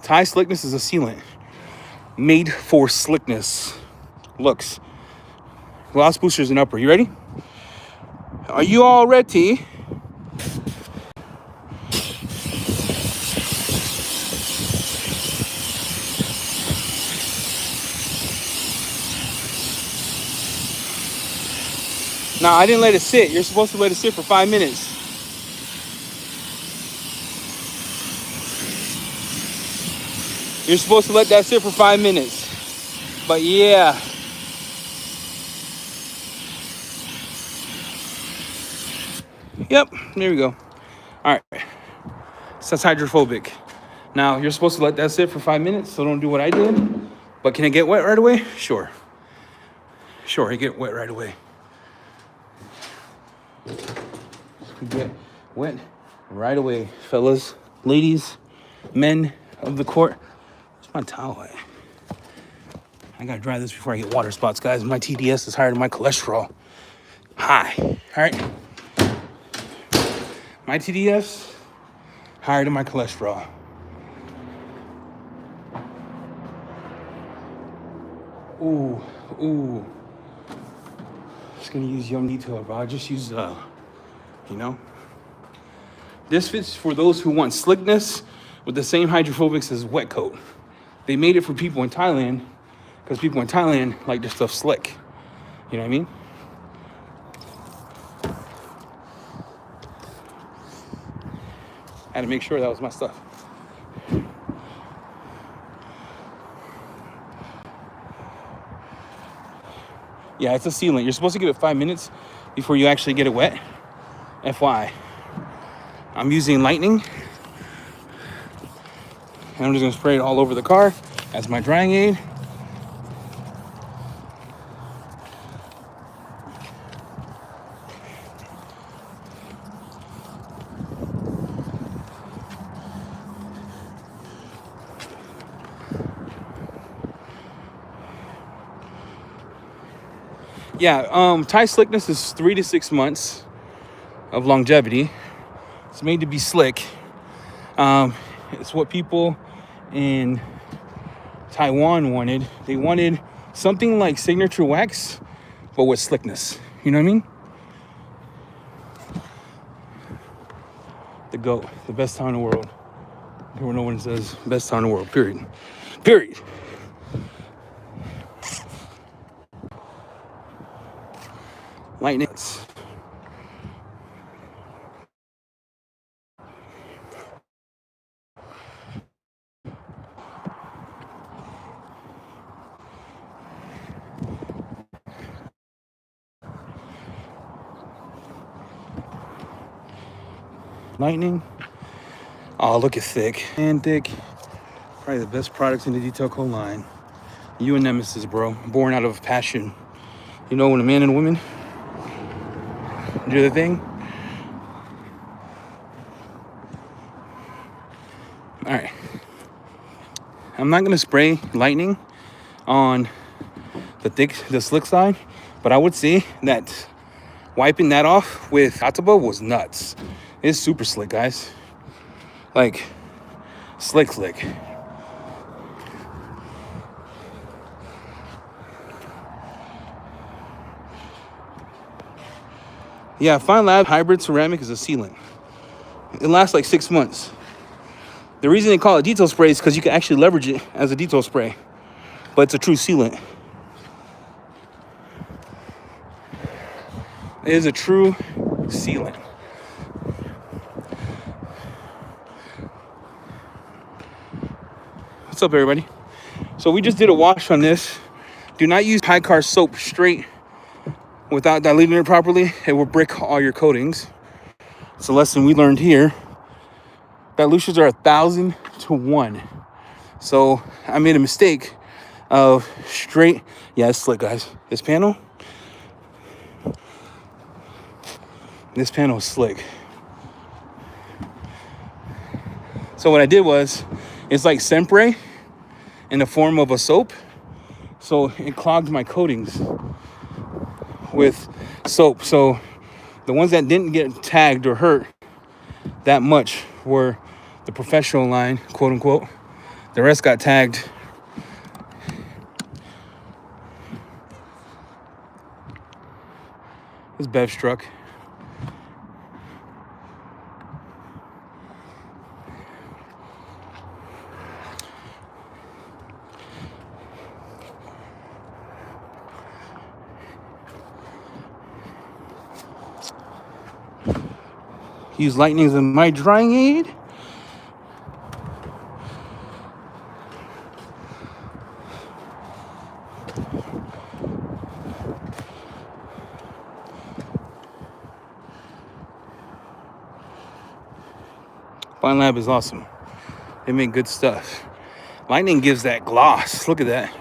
Tire slickness is a sealant made for slickness. Looks. Gloss boosters and upper. You ready? Are you all ready? Now, I didn't let it sit. You're supposed to let it sit for 5 minutes. You're supposed to let that sit for 5 minutes. But yeah. Yep, there we go. All right. So that's hydrophobic. Now, you're supposed to let that sit for 5 minutes, so don't do what I did. But can it get wet right away? Sure. Sure, it get wet right away. Get wet right away, fellas, ladies, men of the court. Where's my towel at? I gotta dry this before I get water spots, guys. My TDS is higher than my cholesterol. High. All right. My TDS higher than my cholesterol. Ooh. Just gonna use Young Detailer, but I'll just use This fits for those who want slickness with the same hydrophobics as wet coat. They made it for people in Thailand because people in Thailand like their stuff slick. You know what I mean? I had to make sure that was my stuff. Yeah, it's a sealant. You're supposed to give it 5 minutes before you actually get it wet. FYI. I'm using Lightning. And I'm just gonna spray it all over the car as my drying aid. Yeah, tie slickness is 3 to 6 months of longevity. It's made to be slick. It's what people in Taiwan wanted. They wanted something like signature wax, but with slickness. You know what I mean? The GOAT, the best town in the world. Where no one says best town in the world, period. Period. Lightning. Lightning. Oh, look at Thick. And Thick. Probably the best products in the Detail Co line. You and Nemesis, bro. Born out of passion. You know, when a man and a woman do the thing. All right. I'm not gonna spray lightning on the slick side, but I would say that wiping that off with Ataba was nuts. It's super slick, guys. Like, slick. Yeah, Fine Lab hybrid ceramic is a sealant. It lasts like 6 months. The reason they call it detail spray is because you can actually leverage it as a detail spray, but it's a true sealant. It is a true sealant. What's up, everybody? So we just did a wash on this. Do not use high car soap straight without diluting it properly. It will brick all your coatings. It's a lesson we learned here. Dilutions are 1,000 to 1. So I made a mistake of straight. Yeah, it's slick, guys. This panel is slick. So what I did was, it's like Sempre in the form of a soap. So it clogged my coatings with soap. So the ones that didn't get tagged or hurt that much were the professional line, quote unquote. The rest got tagged. This Bev's truck. Use lightnings in my drying aid. Fine Lab is awesome. They make good stuff. Lightning gives that gloss. Look at that.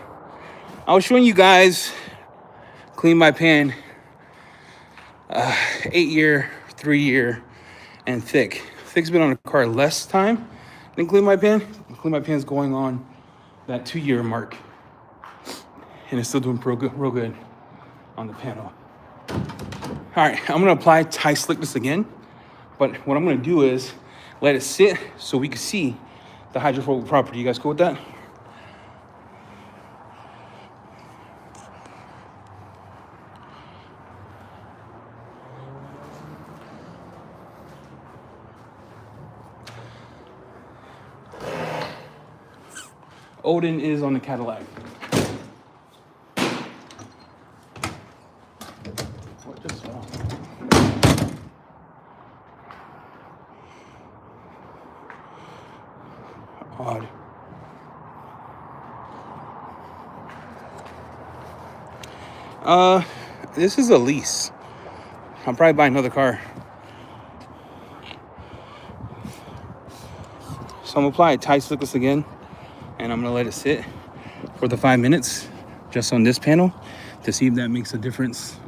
I was showing you guys Clean My Pan 8-year, 3-year, and Thick. Thick's been on the car less time than Clean My Pan. Clean My Pan's going on that 2-year mark. And it's still doing real good on the panel. All right, I'm gonna apply Tie Slickness again. But what I'm gonna do is let it sit so we can see the hydrophobic property. You guys cool with that? Odin is on the Cadillac. What just fell? Odd. This is a lease. I'll probably buy another car. So I'm gonna apply Tie Slickness again, and I'm gonna let it sit for the 5 minutes just on this panel to see if that makes a difference.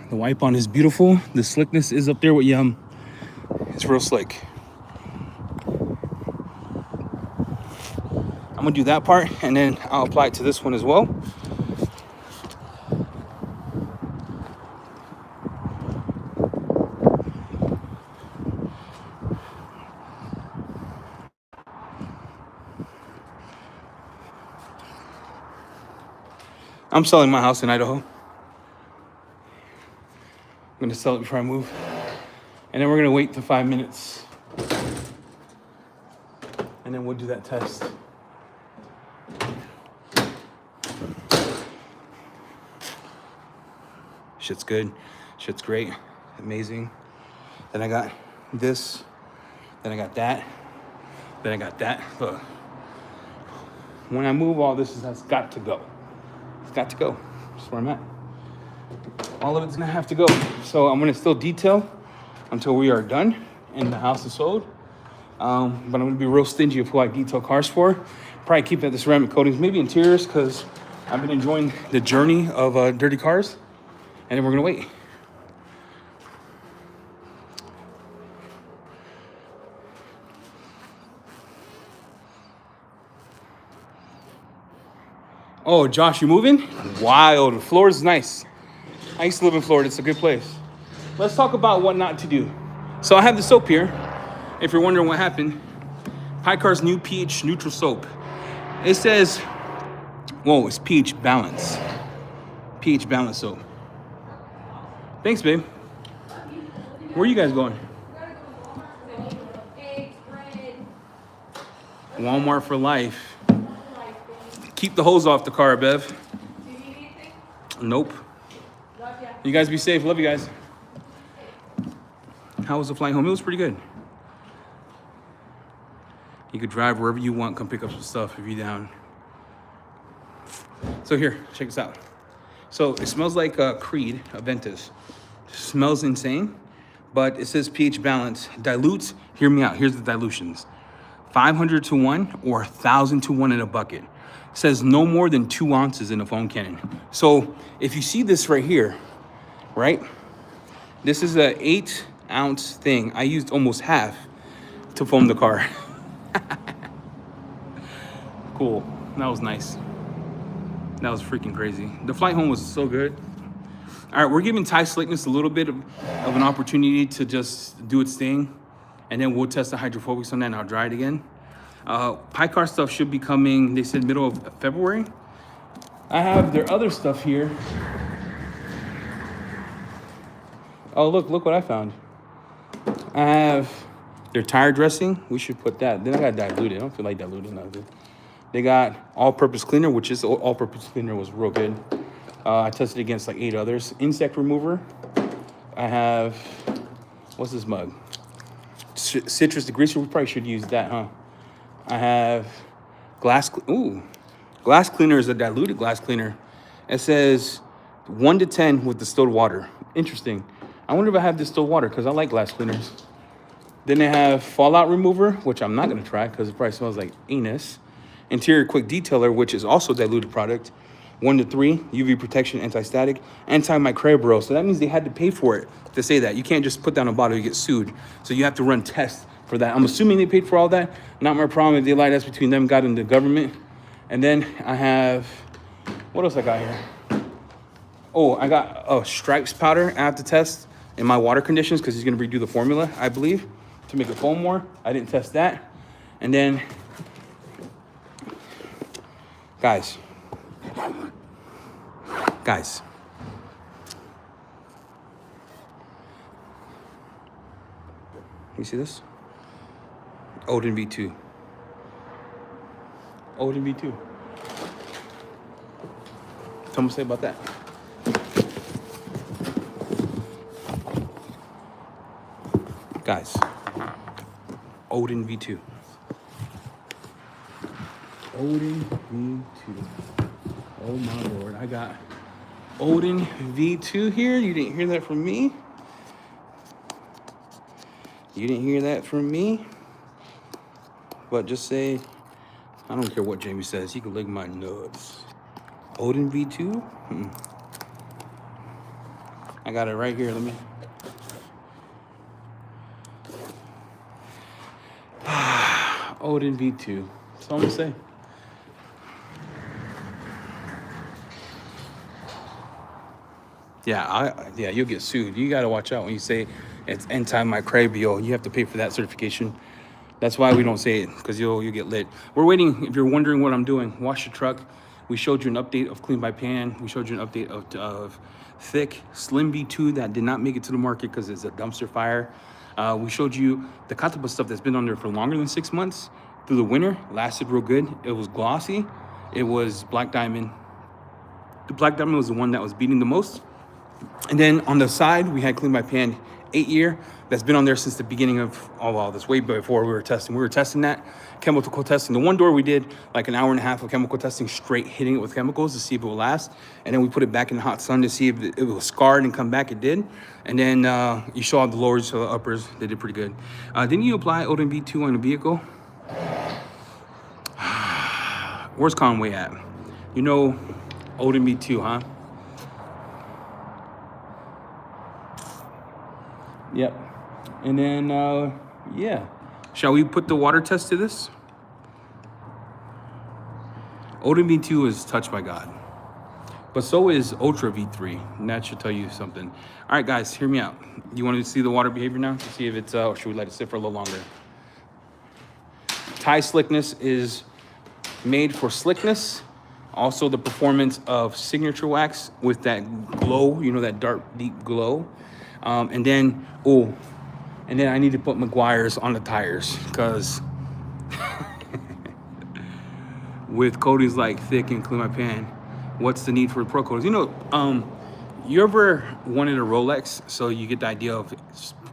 The wipe on is beautiful. The slickness is up there with Yum. It's real slick. I'm gonna do that part and then I'll apply it to this one as well. I'm selling my house in Idaho. I'm gonna sell it before I move. And And then we're gonna wait the 5 minutes. And then we'll do that test. Shit's good. Shit's great. Amazing. Then I got this. Then I got that. Then I got that. Look. When I move all this, that's got to go. It's got to go. That's where I'm at. All of it's gonna have to go. So I'm gonna still detail until we are done and the house is sold. But I'm gonna be real stingy of who I detail cars for. Probably keep at the ceramic coatings, maybe interiors, because I've been enjoying the journey of dirty cars. And then we're gonna wait. Oh, Josh, you moving? Wild. Florida's nice. I used to live in Florida. It's a good place. Let's talk about what not to do. So I have the soap here. If you're wondering what happened, Hycar's new pH neutral soap. It says, whoa, it's pH balance. pH balance soap. Thanks, babe. Where are you guys going? Walmart for life. Keep the hose off the car, Bev. Do you need anything? Nope. Love ya. You guys be safe. Love you guys. How was the flight home? It was pretty good. You could drive wherever you want. Come pick up some stuff if you're down. So here, check this out. So it smells like Creed, Aventus. Smells insane, but it says pH balance. Dilutes, hear me out. Here's the dilutions. 500 to 1 or 1,000 to 1 in a bucket. It says no more than 2 ounces in a foam cannon. So if you see this right here, right? This is a 8-ounce thing. I used almost half to foam the car. Cool. That was nice. That was freaking crazy. The flight home was so good. All right, we're giving tie slickness a little bit of an opportunity to just do its thing. And then we'll test the hydrophobics on that and I'll dry it again. Hycar stuff should be coming, they said middle of February. I have their other stuff here. Oh, look what I found. I have their tire dressing. We should put that. Then I got diluted. I don't feel like diluting nothing. They got all-purpose cleaner, which is all-purpose cleaner was real good. I tested against like 8 others. Insect remover. I have, what's this mug? Citrus degreaser. We probably should use that, huh? I have glass cleaner is a diluted glass cleaner. It says 1 to 10 with distilled water. Interesting. I wonder if I have distilled water because I like glass cleaners. Then they have fallout remover, which I'm not going to try because it probably smells like anus. Interior quick detailer, which is also diluted product. 1 to 3, UV protection, anti-static, antimicrobial. So that means they had to pay for it to say that. You can't just put down a bottle, you get sued. So you have to run tests for that. I'm assuming they paid for all that. Not my problem if they lied. That's between them, God, and the government. And then I have, what else I got here? Oh, I got stripes powder I have to test in my water conditions because he's going to redo the formula, I believe, to make it foam more. I didn't test that. And then, guys, you see this? Odin V2. Odin V2. Someone say about that. Guys, Odin V2. Odin V2. Oh my Lord, I got Odin V2 here. You didn't hear that from me? You didn't hear that from me? But just say, I don't care what Jamie says. He can lick my nuts. Odin V2? I got it right here. Let me. Odin V2. That's all I'm gonna say. Yeah, you'll get sued. You gotta watch out when you say it's antimicrobial. You have to pay for that certification. That's why we don't say it, because you'll get lit. We're waiting. If you're wondering what I'm doing, wash your truck. We showed you an update of Clean by Pan. We showed you an update of Thick Slim V2 that did not make it to the market because it's a dumpster fire. We showed you the Catapa stuff that's been on there for longer than 6 months through the winter, lasted real good. It was glossy. It was Black Diamond. The Black Diamond was the one that was beating the most. And then on the side, we had Clean by Pan 8-year. That's been on there since the beginning of all this, way before we were testing. We were testing that, chemical testing. The one door we did like an hour and a half of chemical testing, straight hitting it with chemicals to see if it would last. And then we put it back in the hot sun to see if it was scarred and come back. It did. And then you saw the lowers, so the uppers, they did pretty good. Didn't you apply Odin V2 on the vehicle? Where's Conway at? You know Odin V2, huh? Yep. And then, yeah. Shall we put the water test to this? Odin V2 is touched by God. But so is Ultra V3. And that should tell you something. All right, guys, hear me out. You want to see the water behavior now? To see if it's, or should we let it sit for a little longer? Tie slickness is made for slickness. Also the performance of signature wax with that glow, you know, that dark, deep glow. And then I need to put McGuire's on the tires because with coatings like thick and Clean by Pan, what's the need for pro coatings? You know, you ever wanted a Rolex? So you get the idea of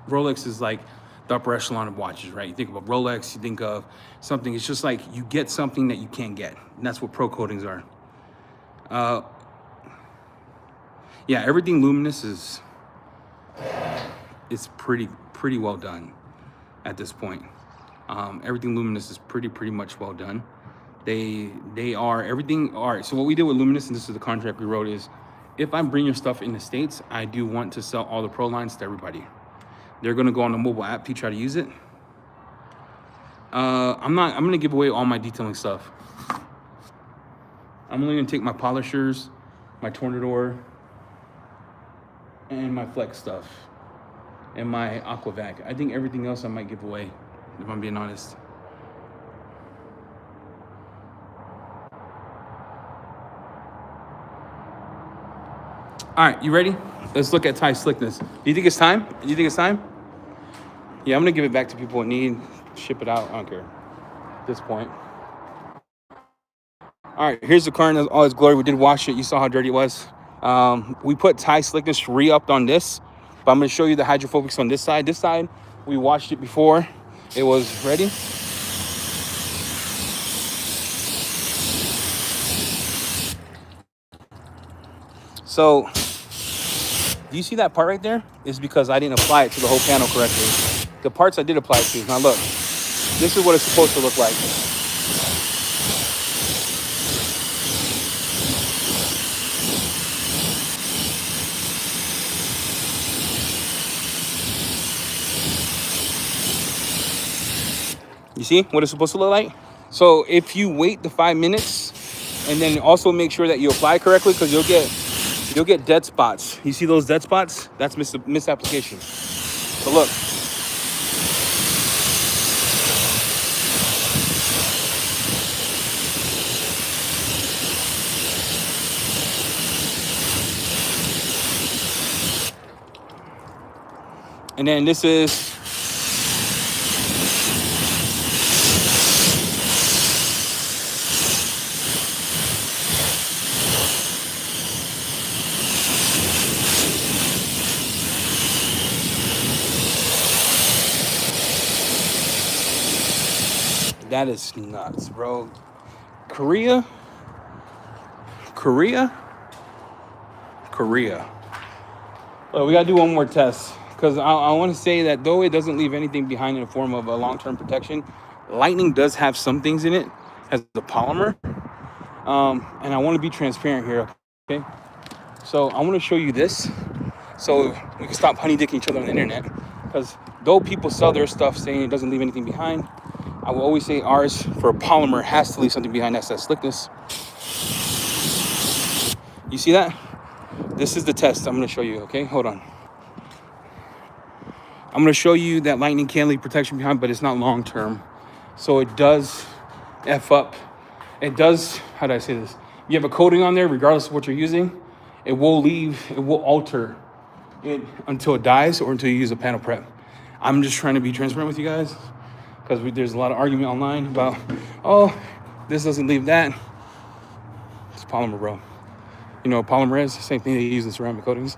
Rolex is like the upper echelon of watches, right? You think about Rolex, you think of something. It's just like you get something that you can't get, and that's what pro coatings are. Yeah, everything luminous is. It's pretty well done at this point. Everything luminous is pretty much well done. They are everything. All right. So what we did with luminous, and this is the contract we wrote, is if I bring your stuff in the States, I do want to sell all the pro lines to everybody. They're gonna go on the mobile app to try to use it. I'm gonna give away all my detailing stuff. I'm only gonna take my polishers, my Tornador, and my Flex stuff, and my Aquavac. I think everything else I might give away, if I'm being honest. All right, you ready? Let's look at tie slickness. Do you think it's time? Do you think it's time? Yeah, I'm gonna give it back to people in need, ship it out, I don't care at this point. All right, here's the car in all its glory. We did wash it. You saw how dirty it was. We put tie slickness re-upped on this, but I'm going to show you the hydrophobics on this side. This side, we washed it before it was ready. So, do you see that part right there? It's because I didn't apply it to the whole panel correctly. The parts I did apply it to. Now look, this is what it's supposed to look like. You see what it's supposed to look like? So if you wait the 5 minutes and then also make sure that you apply correctly, because you'll get dead spots. You see those dead spots? That's misapplication. So look. And then this is that is nuts, bro. Korea. Well, we gotta do one more test, because I want to say that though it doesn't leave anything behind in the form of a long-term protection, lightning does have some things in it as the polymer. And I want to be transparent here, okay? So I want to show you this, so we can stop honey dicking each other on the internet. Because though people sell their stuff saying it doesn't leave anything behind, I will always say ours for a polymer has to leave something behind. That's that slickness. You see that? This is the test I'm going to show you, okay? Hold on. I'm going to show you that lightning can leave protection behind, but it's not long term. So it does F up. It does, how do I say this? You have a coating on there, regardless of what you're using, it will alter it until it dies or until you use a panel prep. I'm just trying to be transparent with you guys because there's a lot of argument online about, oh, this doesn't leave that. It's polymer, bro. You know what polymer is? Same thing they use in ceramic coatings.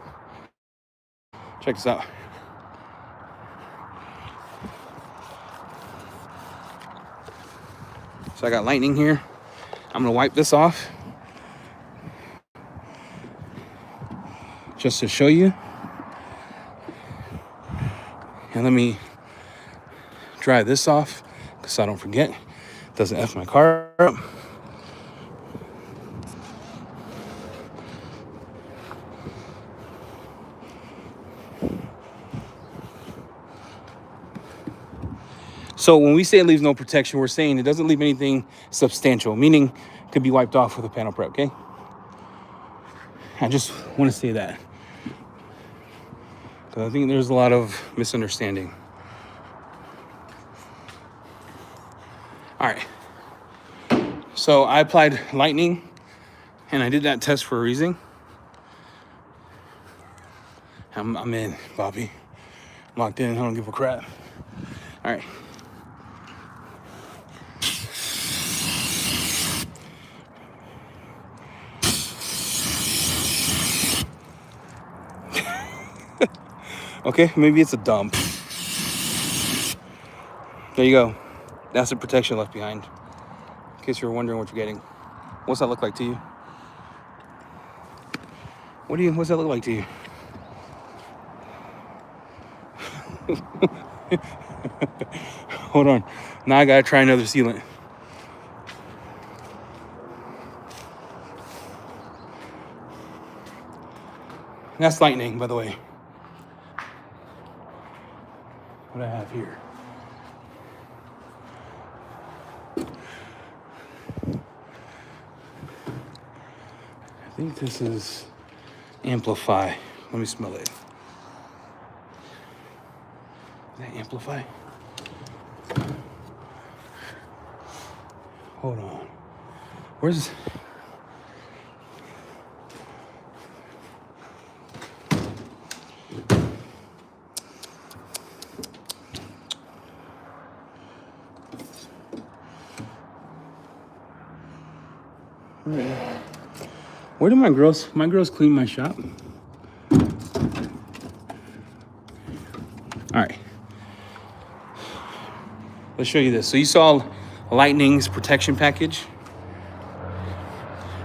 Check this out. So I got lightning here. I'm gonna wipe this off just to show you. And let me dry this off so I don't forget. Doesn't F my car up. So when we say it leaves no protection, we're saying it doesn't leave anything substantial, meaning it could be wiped off with a panel prep, okay? I just want to say that, because I think there's a lot of misunderstanding. All right. So I applied lightning, and I did that test for a reason. I'm in, Bobby. I'm locked in. I don't give a crap. All right. Okay, maybe it's a dump. There you go. That's the protection left behind. In case you're wondering what you're getting. What's that look like to you? What's that look like to you? Hold on. Now I gotta try another sealant. That's lightning, by the way. What I have here. I think this is Amplify. Let me smell it. Is that Amplify? Hold on. Where's... Where do my girls clean my shop? All right. Let's show you this. So you saw Lightning's protection package.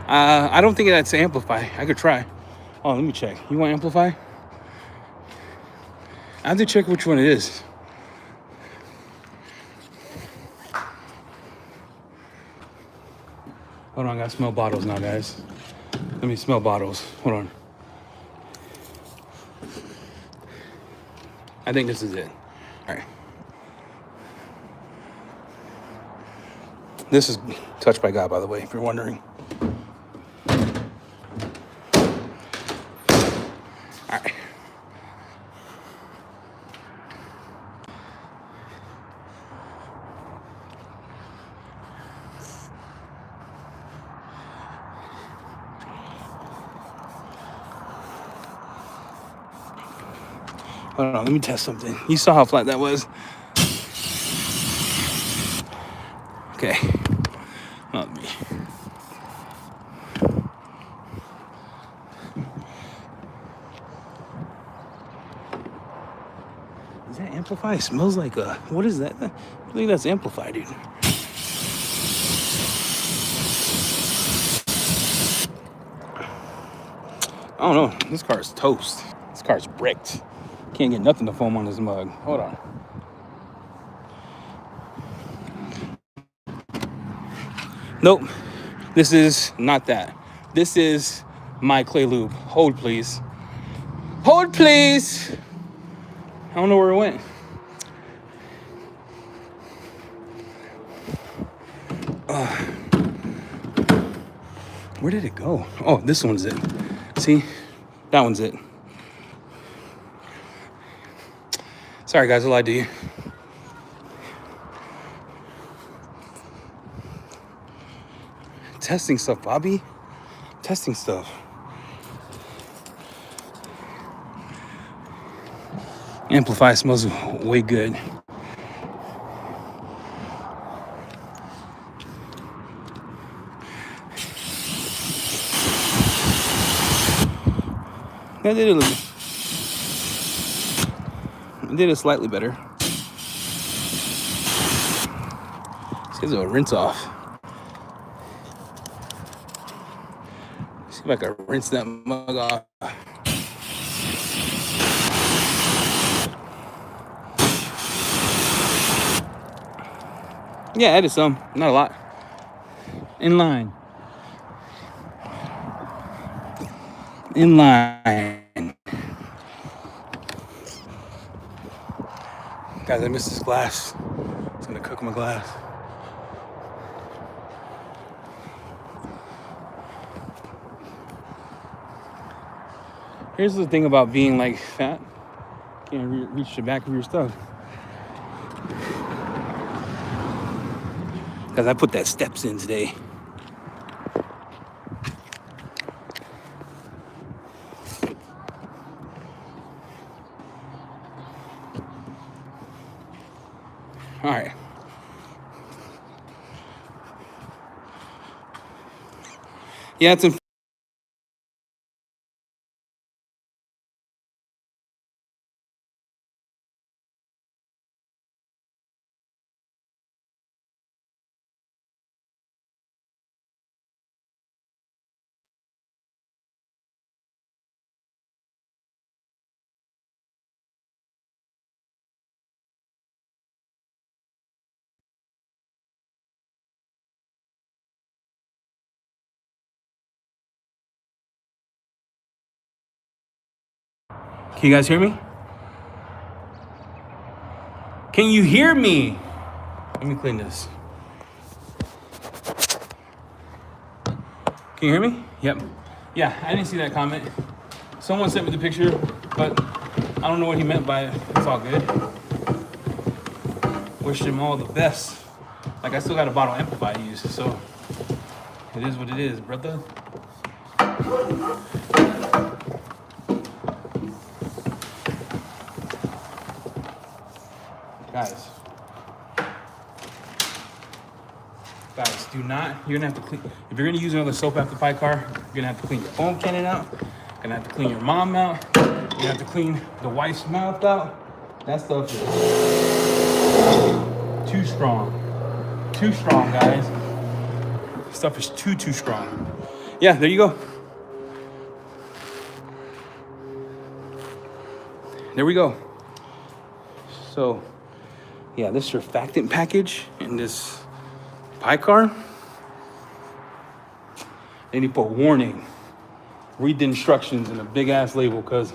I don't think that's Amplify. I could try. Oh, let me check. You want Amplify? I have to check which one it is. Hold on, I gotta smell bottles now, guys. Let me smell bottles. Hold on. I think this is it. All right. This is touched by God, by the way, if you're wondering. All right. Hold on, let me test something. You saw how flat that was. Okay. Not me. Is that Amplify? It smells like a... What is that? I think that's Amplify, dude. I don't know. This car is toast. This car's bricked. Can't get nothing to foam on this mug. Hold on. Nope. This is not that. This is my clay lube. Hold, please. Hold, please. I don't know where it went. Where did it go? Oh, this one's it. See? That one's it. Sorry, guys, I lied to you. Testing stuff, Bobby. Testing stuff. Amplify smells way good. I did it slightly better. This is a rinse off. See if I can rinse that mug off. Yeah, added some, not a lot. In line. Guys, I missed this glass. It's gonna cook my glass. Here's the thing about being like fat. Can't reach the back of your stuff. Because I put that steps in today. All right. Yeah, it's in. Can you guys hear me? Can you hear me? Let me clean this. Can you hear me? Yep. Yeah, I didn't see that comment. Someone sent me the picture, but I don't know what he meant by it. It's all good. Wish him all the best. Like, I still got a bottle Amplify to use, so it is what it is, brother. Guys, do not, you're gonna have to clean, if you're gonna use another soap after pie car, you're gonna have to clean your foam cannon out, you're gonna have to clean your mom out, you're gonna have to clean the wife's mouth out. That stuff is too strong. Too strong, guys. Stuff is too strong. Yeah, there you go. There we go. So, yeah, this surfactant package in this pie car. They need to put warning. Read the instructions in a big ass label, because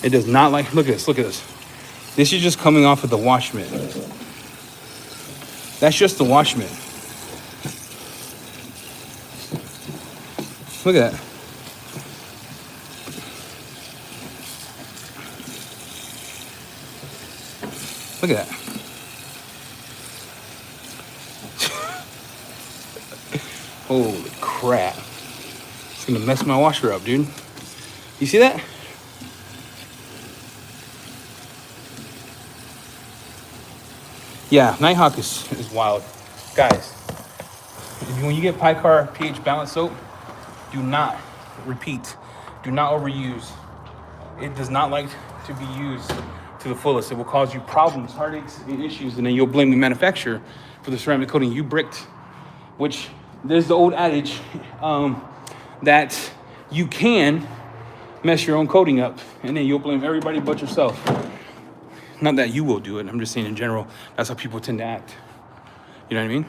it does not like, look at this, look at this. This is just coming off of the wash mitt. That's just the wash mitt. Look at that. Look at that. Holy crap. It's gonna mess my washer up, dude. You see that? Yeah, Nighthawk is wild. Guys, when you get pie car pH balance soap, do not repeat. Do not overuse. It does not like to be used to the fullest. It will cause you problems, heartaches, and issues, and then you'll blame the manufacturer for the ceramic coating you bricked, which there's the old adage that you can mess your own coating up, and then you'll blame everybody but yourself. Not that you will do it, I'm just saying in general, that's how people tend to act. You know what I mean?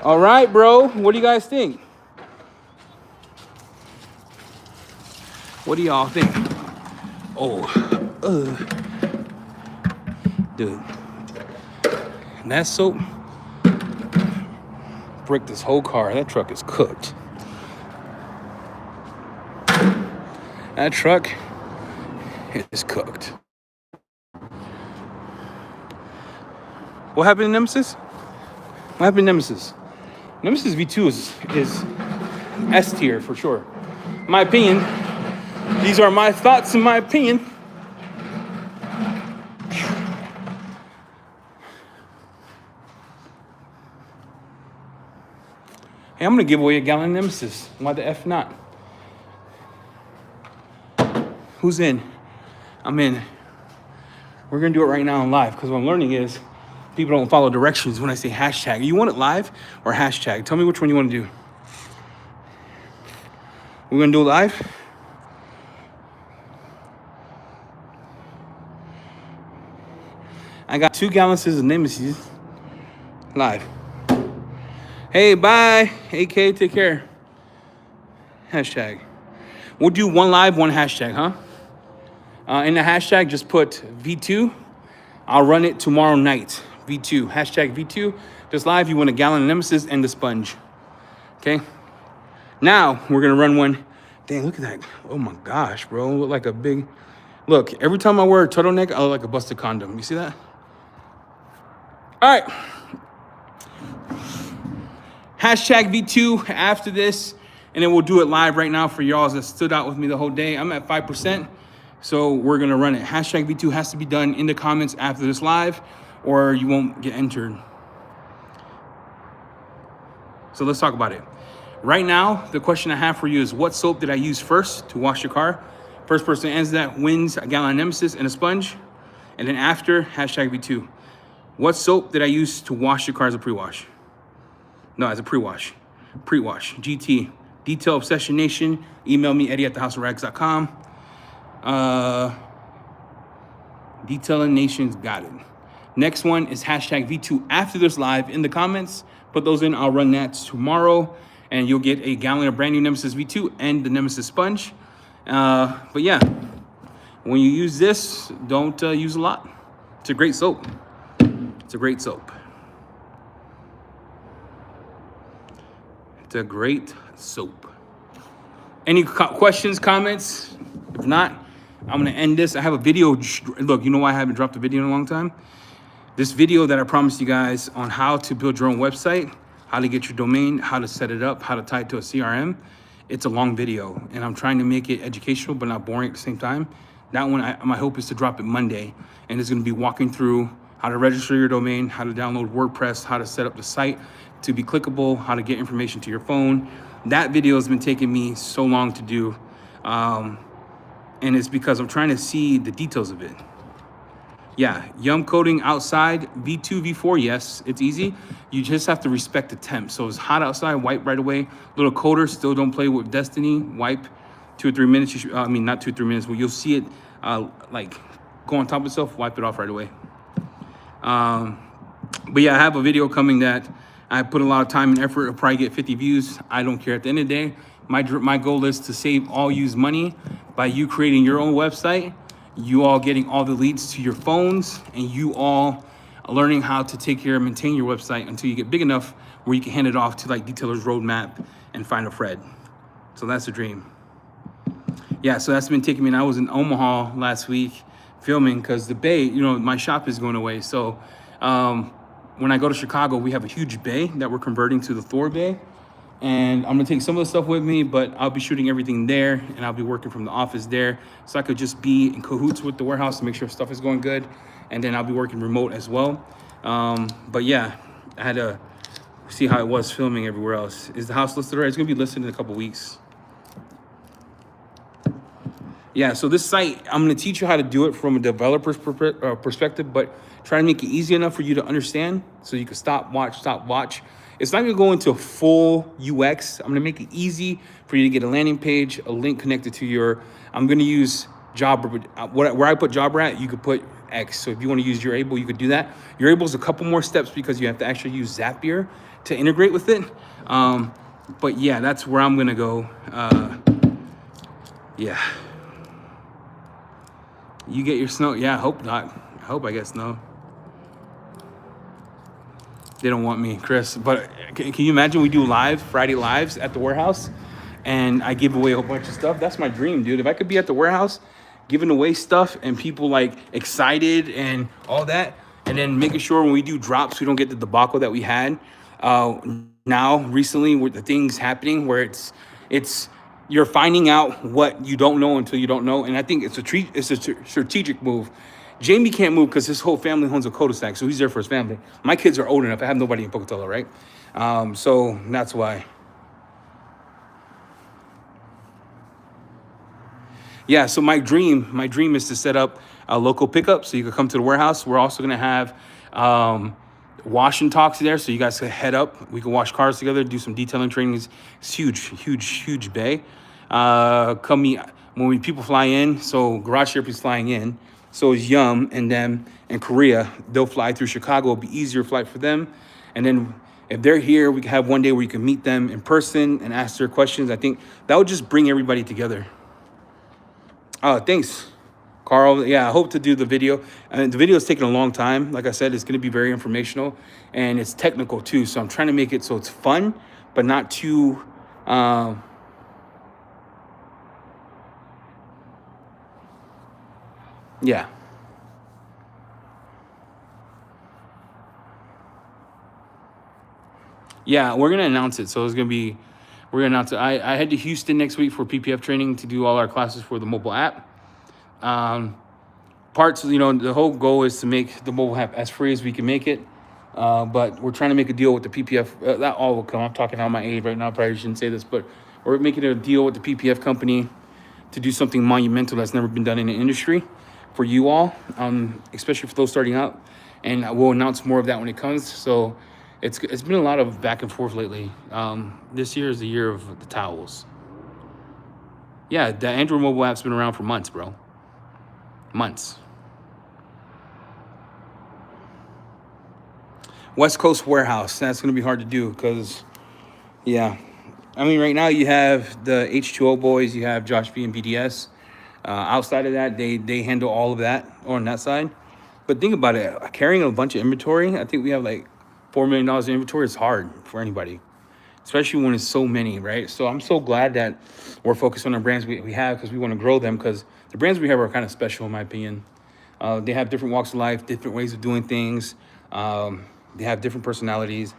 All right, bro, what do you guys think? What do y'all think? Oh, dude. And that soap bricked this whole car. That truck is cooked. That truck is cooked. What happened to Nemesis? What happened to Nemesis? Nemesis V2 is S tier for sure. My opinion. These are my thoughts and my opinion. Hey, I'm gonna give away a gallon of Nemesis. Why the F not? Who's in? I'm in. We're gonna do it right now in live because what I'm learning is people don't follow directions when I say hashtag. You want it live or hashtag? Tell me which one you want to do. We're gonna do it live. I got 2 gallons of Nemesis live. Hey, bye. AK, take care. Hashtag. We'll do one live, one hashtag, huh? In the hashtag, just put V2. I'll run it tomorrow night. V2. Hashtag V2. Just live, you want a gallon of Nemesis and the sponge. Okay? Now, we're going to run one. Dang, look at that. Oh, my gosh, bro. Look like a big... Look, every time I wear a turtleneck, I look like a busted condom. You see that? All right. Hashtag V2 after this. And then we'll do it live right now for y'all that stood out with me the whole day. I'm at 5%. So we're going to run it. Hashtag V2 has to be done in the comments after this live or you won't get entered. So let's talk about it. Right now, the question I have for you is what soap did I use first to wash your car? First person to answer that wins a gallon of Nemesis and a sponge. And then after, hashtag V2. What soap did I use to wash your car as a pre-wash? No, as a pre-wash. Pre-wash. GT. Detail Obsession Nation. Email me, eddie@thehouseofrags.com. Detailing Nation's got it. Next one is hashtag V2 after this live in the comments. Put those in. I'll run that tomorrow. And you'll get a gallon of brand new Nemesis V2 and the Nemesis sponge. But yeah, when you use this, don't use a lot. It's a great soap. It's a great soap. It's a great soap. Any questions, comments? If not, I'm gonna end this. I have a video. Look, you know why I haven't dropped a video in a long time? This video that I promised you guys on how to build your own website, how to get your domain, how to set it up, how to tie it to a CRM. It's a long video and I'm trying to make it educational but not boring at the same time. That one, my hope is to drop it Monday, and it's gonna be walking through how to register your domain, how to download WordPress, how to set up the site to be clickable, how to get information to your phone. That video has been taking me so long to do. And it's because I'm trying to see the details of it. Yeah, Yum coating outside, V2, V4, yes, it's easy. You just have to respect the temp. So it's hot outside, wipe right away. Little coater, still don't play with Destiny, wipe 2 or 3 minutes. You should, I mean, not 2 or 3 minutes, but you'll see it like go on top of itself, wipe it off right away. But yeah, I have a video coming that I put a lot of time and effort. It'll probably get 50 views. I don't care. At the end of the day, my goal is to save all used money by you creating your own website, you all getting all the leads to your phones, and you all learning how to take care and maintain your website until you get big enough where you can hand it off to like Detailer's Roadmap and Final Fred. So that's the dream. Yeah, so that's been taking me, and I was in Omaha last week filming because the bay, you know, my shop is going away. So when I go to Chicago, we have a huge bay that we're converting to the Thor Bay. And I'm gonna take some of the stuff with me, but I'll be shooting everything there and I'll be working from the office there. So I could just be in cahoots with the warehouse to make sure stuff is going good. And then I'll be working remote as well. But yeah, I had to see how it was filming everywhere else. Is the house listed already? It's gonna be listed in a couple weeks. Yeah, so this site, I'm gonna teach you how to do it from a developer's perspective, but try to make it easy enough for you to understand so you can stop, watch. It's not gonna go into a full UX. I'm gonna make it easy for you to get a landing page, a link connected to your, I'm gonna use Jobber, where I put Jobber at, you could put X. So if you wanna use Your Able, you could do that. Your Able is a couple more steps because you have to actually use Zapier to integrate with it. But yeah, that's where I'm gonna go. Yeah. You get your snow? Yeah, I hope not. I hope I get snow. They don't want me, Chris. But can you imagine we do Friday lives at the warehouse and I give away a whole bunch of stuff? That's my dream, dude. If I could be at the warehouse giving away stuff and people like excited and all that, and then making sure when we do drops, we don't get the debacle that we had Now, recently, with the things happening where it's you're finding out what you don't know until you don't know, and I think it's a strategic move. Jamie can't move because his whole family owns a cul-de-sac, so he's there for his family. My kids are old enough; I have nobody in Pocatello, right? So that's why. Yeah, so my dream is to set up a local pickup so you can come to the warehouse. We're also gonna have wash and talks there, so you guys can head up. We can wash cars together, do some detailing trainings. It's huge bay. Come meet when people fly in. So Garage Therapy is flying in. So is Yum and them in Korea. They'll fly through Chicago. It'll be easier flight for them. And then if they're here, we can have one day where you can meet them in person and ask their questions. I think that would just bring everybody together. Oh, thanks, Carl. Yeah, I hope to do the video. And the video is taking a long time. Like I said, it's going to be very informational and it's technical too. So I'm trying to make it so it's fun, but not too. Um, yeah, yeah. We're gonna announce it. So it's gonna be. We're gonna announce it. I head to Houston next week for PPF training to do all our classes for the mobile app. Um, Parts, the whole goal is to make the mobile app as free as we can make it. But we're trying to make a deal with the PPF. That all will come. I'm talking out my age right now. Probably shouldn't say this, but we're making a deal with the PPF company to do something monumental that's never been done in the industry for you all, especially for those starting out. And we'll announce more of that when it comes. So it's been a lot of back and forth lately. This year is the year of the towels. Yeah, the Android mobile app's been around for months, bro. Months. West Coast warehouse. That's going to be hard to do because, yeah. I mean, right now you have the H2O boys, you have Josh V and BDS. Outside of that, they handle all of that on that side. But think about it, carrying a bunch of inventory, I think we have like $4 million in inventory is hard for anybody, especially when it's so many, right? So I'm so glad that we're focused on the brands we have because we want to grow them because the brands we have are kind of special in my opinion. They have different walks of life, different ways of doing things. They have different personalities.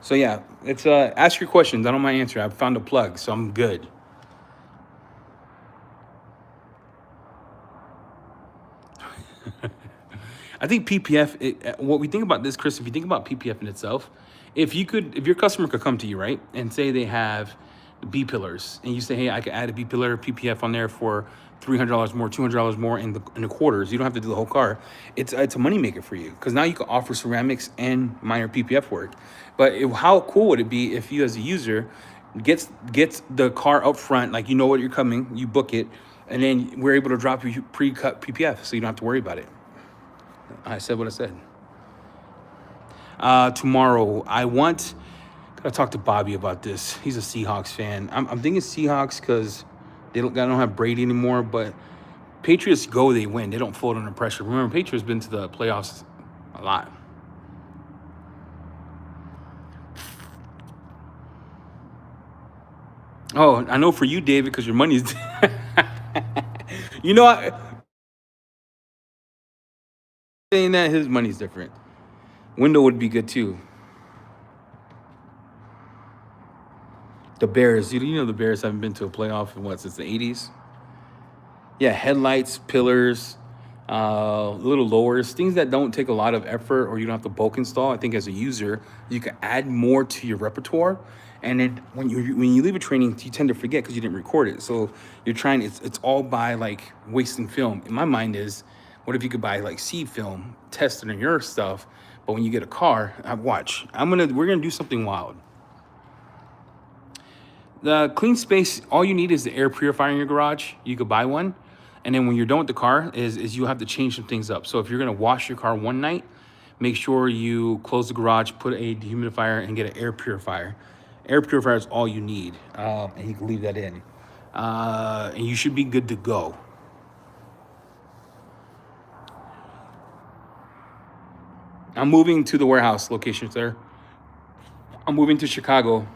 So yeah, it's ask your questions. I don't mind answering. I found a plug, so I'm good. I think PPF. What we think about this, Chris, if you think about PPF in itself, if your customer could come to you, right, and say they have B pillars, and you say, hey, I could add a B pillar PPF on there for $300 more, $200 more in the quarters. You don't have to do the whole car. It's a moneymaker for you because now you can offer ceramics and minor PPF work. But how cool would it be if you, as a user, gets the car up front, like you know what you're coming, you book it, and then we're able to drop you pre-cut PPF, so you don't have to worry about it. I said what I said. Tomorrow, gotta talk to Bobby about this. He's a Seahawks fan. I'm thinking Seahawks because I don't have Brady anymore, but Patriots go, they win. They don't fold under pressure. Remember, Patriots been to the playoffs a lot. Oh, I know for you, David, because your money's. you know, I, saying that his money's different. Window would be good too. The Bears, the Bears haven't been to a playoff in since the '80s. Yeah, headlights, pillars, little lowers, things that don't take a lot of effort or you don't have to bulk install. I think as a user, you can add more to your repertoire. And then when you leave a training, you tend to forget because you didn't record it. So you're trying. It's all by like wasting film. In my mind is, what if you could buy like seed film, test it on your stuff, but when you get a car, watch. We're gonna do something wild. The clean space, all you need is the air purifier in your garage. You could buy one. And then when you're done with the car, is you have to change some things up. So if you're gonna wash your car one night, make sure you close the garage, put a dehumidifier, and get an air purifier. Air purifier is all you need, and you can leave that in. And you should be good to go. I'm moving to the warehouse location, sir. I'm moving to Chicago.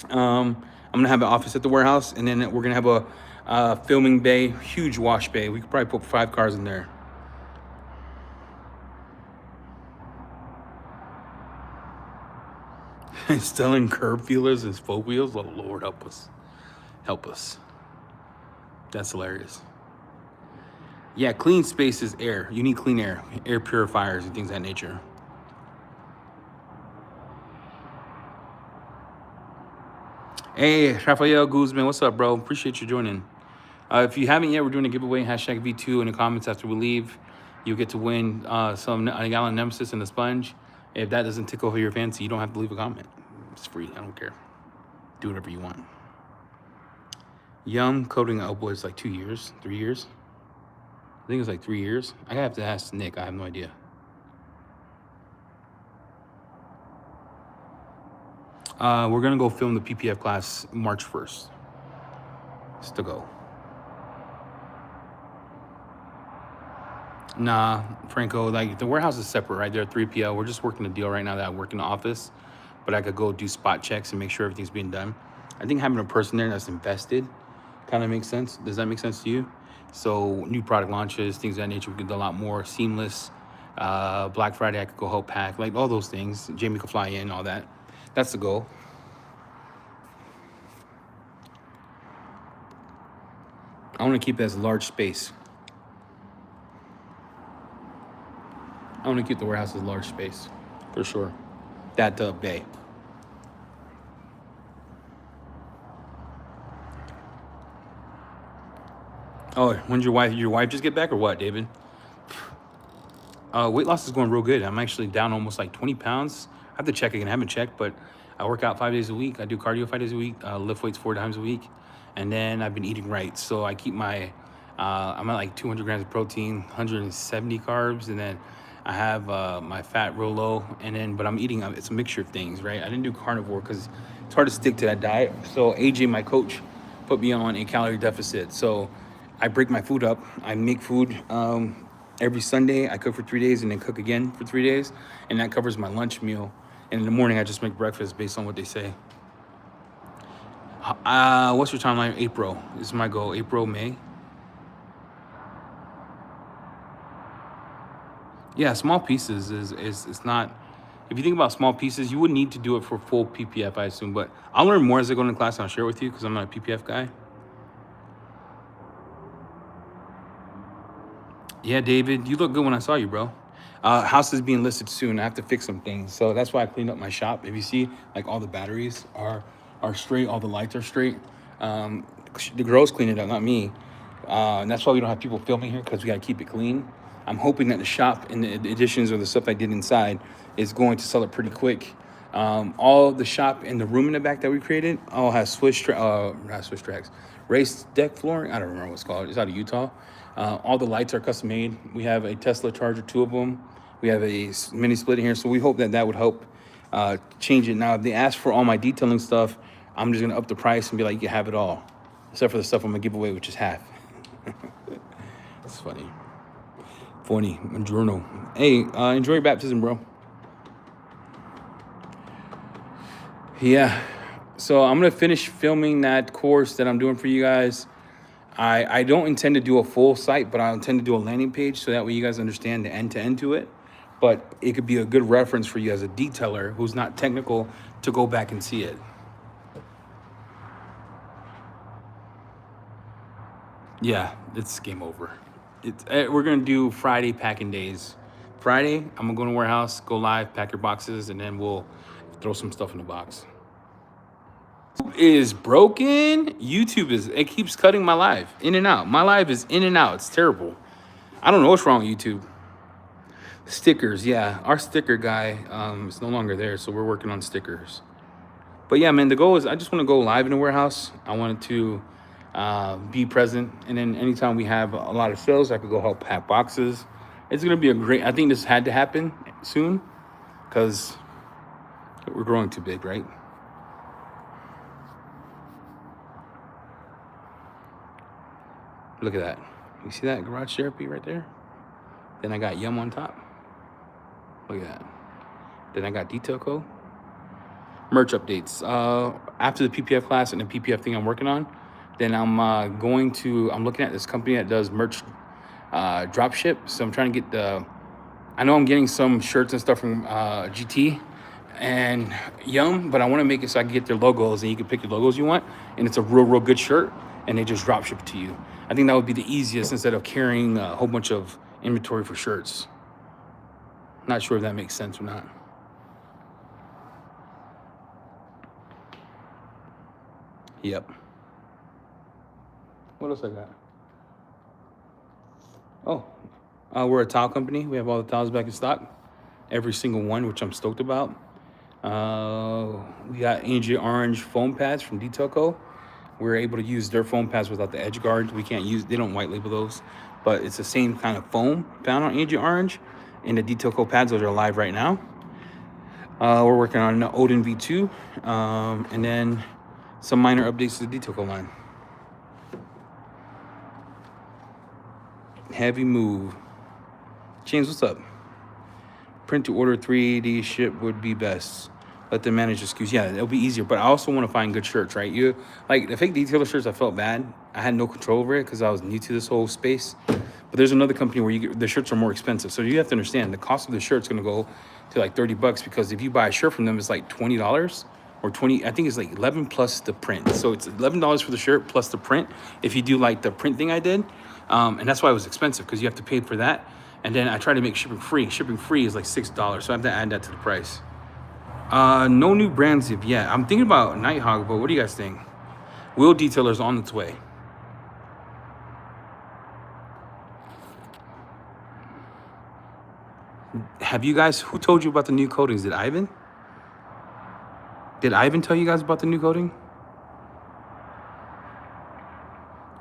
I'm gonna have an office at the warehouse, and then we're gonna have a filming bay, huge wash bay. We could probably put 5 cars in there. Installing curb feelers and spoke wheels. Oh Lord, help us. Help us. That's hilarious. Yeah, clean space is air. You need clean air purifiers and things of that nature. Hey, Rafael Guzman, what's up, bro? Appreciate you joining. If you haven't yet, we're doing a giveaway, hashtag V2 in the comments after we leave. You'll get to win a gallon Nemesis and a sponge. If that doesn't tickle your fancy, you don't have to leave a comment. It's free, I don't care. Do whatever you want. Yum coating elbow is like 2 years, 3 years. I think it's like 3 years. I have to ask Nick, I have no idea. We're gonna go film the PPF class March 1st. It's to go. Nah, Franco, like the warehouse is separate, right? They're 3PL. We're just working a deal right now that I work in the office, but I could go do spot checks and make sure everything's being done. I think having a person there that's invested kind of makes sense. Does that make sense to you? So new product launches, things of that nature, we can do a lot more seamless. Black Friday, I could go help pack, like all those things. Jamie could fly in, all that. That's the goal. I want to keep it as a large space. I want to keep the warehouse as a large space, for sure. That bay. Oh, when's your wife just get back or what, David? Weight loss is going real good. I'm actually down almost like 20 pounds. I have to check again. I haven't checked, but I work out 5 days a week. I do cardio 5 days a week, lift weights 4 times a week. And then I've been eating right. So I keep my, I'm at like 200 grams of protein, 170 carbs. And then I have my fat real low. And then, but I'm eating, it's a mixture of things, right? I didn't do carnivore because it's hard to stick to that diet. So AJ, my coach, put me on a calorie deficit. So I break my food up. I make food every Sunday. I cook for 3 days and then cook again for 3 days. And that covers my lunch meal. And in the morning, I just make breakfast based on what they say. What's your timeline? April. This is my goal. April, May. Yeah, small pieces is not. If you think about small pieces, you wouldn't need to do it for full PPF, I assume. But I'll learn more as I go into class and I'll share it with you because I'm not a PPF guy. Yeah, David, you look good when I saw you, bro. House is being listed soon. I have to fix some things. So that's why I cleaned up my shop. If you see, like all the batteries are straight, all the lights are straight. The girls clean it up, not me. And that's why we don't have people filming here because we got to keep it clean. I'm hoping that the shop and the additions or the stuff I did inside is going to sell it pretty quick. All the shop and the room in the back that we created all has not Swiss tracks, raised deck flooring. I don't remember what it's called. It's out of Utah. All the lights are custom made. We have a Tesla charger, 2 of them. We have a mini split in here. So we hope that that would help change it. Now, if they ask for all my detailing stuff, I'm just going to up the price and be like, you can have it all. Except for the stuff I'm going to give away, which is half. It's funny. Funny. Journal. Hey, enjoy your baptism, bro. Yeah. So I'm going to finish filming that course that I'm doing for you guys. I don't intend to do a full site, but I intend to do a landing page so that way you guys understand the end-to-end to it. But it could be a good reference for you as a detailer who's not technical to go back and see it. Yeah, it's game over. We're going to do Friday packing days. Friday, I'm going to go to the warehouse, go live, pack your boxes, and then we'll throw some stuff in the box. Is broken. It keeps cutting my live in and out. My live is in and out. It's terrible. I don't know what's wrong with YouTube. Stickers, yeah. Our sticker guy is no longer there, so we're working on stickers. But yeah, man, the goal is I just want to go live in the warehouse. I wanted to be present, and then anytime we have a lot of sales, I could go help pack boxes. It's gonna be I think this had to happen soon because we're growing too big, right? Look at that. You see that garage therapy right there? Then I got Yum on top. Look at that. Then I got Detail Co. Merch updates. After the PPF class and the PPF thing I'm working on, then I'm looking at this company that does merch drop ship. So I'm trying to get I know I'm getting some shirts and stuff from GT. and Yum, but I want to make it so I can get their logos and you can pick your logos you want, and it's a real good shirt, and they just drop ship it to you. I think that would be the easiest instead of carrying a whole bunch of inventory for shirts. Not sure if that makes sense or not. Yep. What else I got? Oh, we're a towel company. We have all the towels back in stock, every single one, which I'm stoked about. We got Agent Orange foam pads from Detail Co. We're able to use their foam pads without the edge guards. We can't use, they don't white label those, but it's the same kind of foam found on Agent Orange. And the Detail Co pads, those are live right now. We're working on Odin V2, and then some minor updates to the Detail Co line. Heavy move. James, what's up? Print to order 3D ship would be best. Let them manage the SKUs. Yeah, it'll be easier, but I also want to find good shirts, right? You like the fake detailer shirts, I felt bad. I had no control over it because I was new to this whole space. But there's another company where the shirts are more expensive. So you have to understand the cost of the shirt's gonna go to like $30 because if you buy a shirt from them, it's like $20 or 20, I think it's like 11 plus the print. So it's $11 for the shirt plus the print if you do like the print thing I did. And that's why it was expensive because you have to pay for that. And then I try to make shipping free. Shipping free is like $6, so I have to add that to the price. No new brands yet. I'm thinking about Nighthawk, but what do you guys think? Wheel Detailer's on its way. Have you guys, who told you about the new coatings? Did Ivan? Did Ivan tell you guys about the new coating?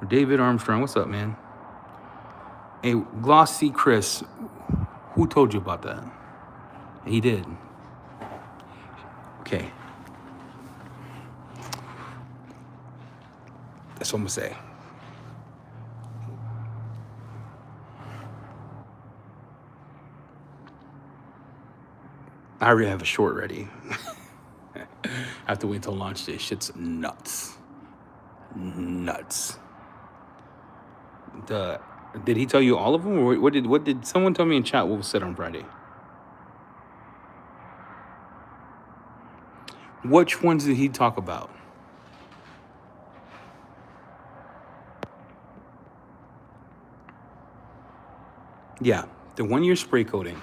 David Armstrong, what's up, man? Hey, Glossy Chris, who told you about that? He did. Okay. That's what I'm gonna say. I already have a short ready. I have to wait till launch day. Shit's nuts. Nuts. Did he tell you all of them, or what did someone tell me in chat what was said on Friday? Which ones did he talk about? Yeah, the 1 year spray coating.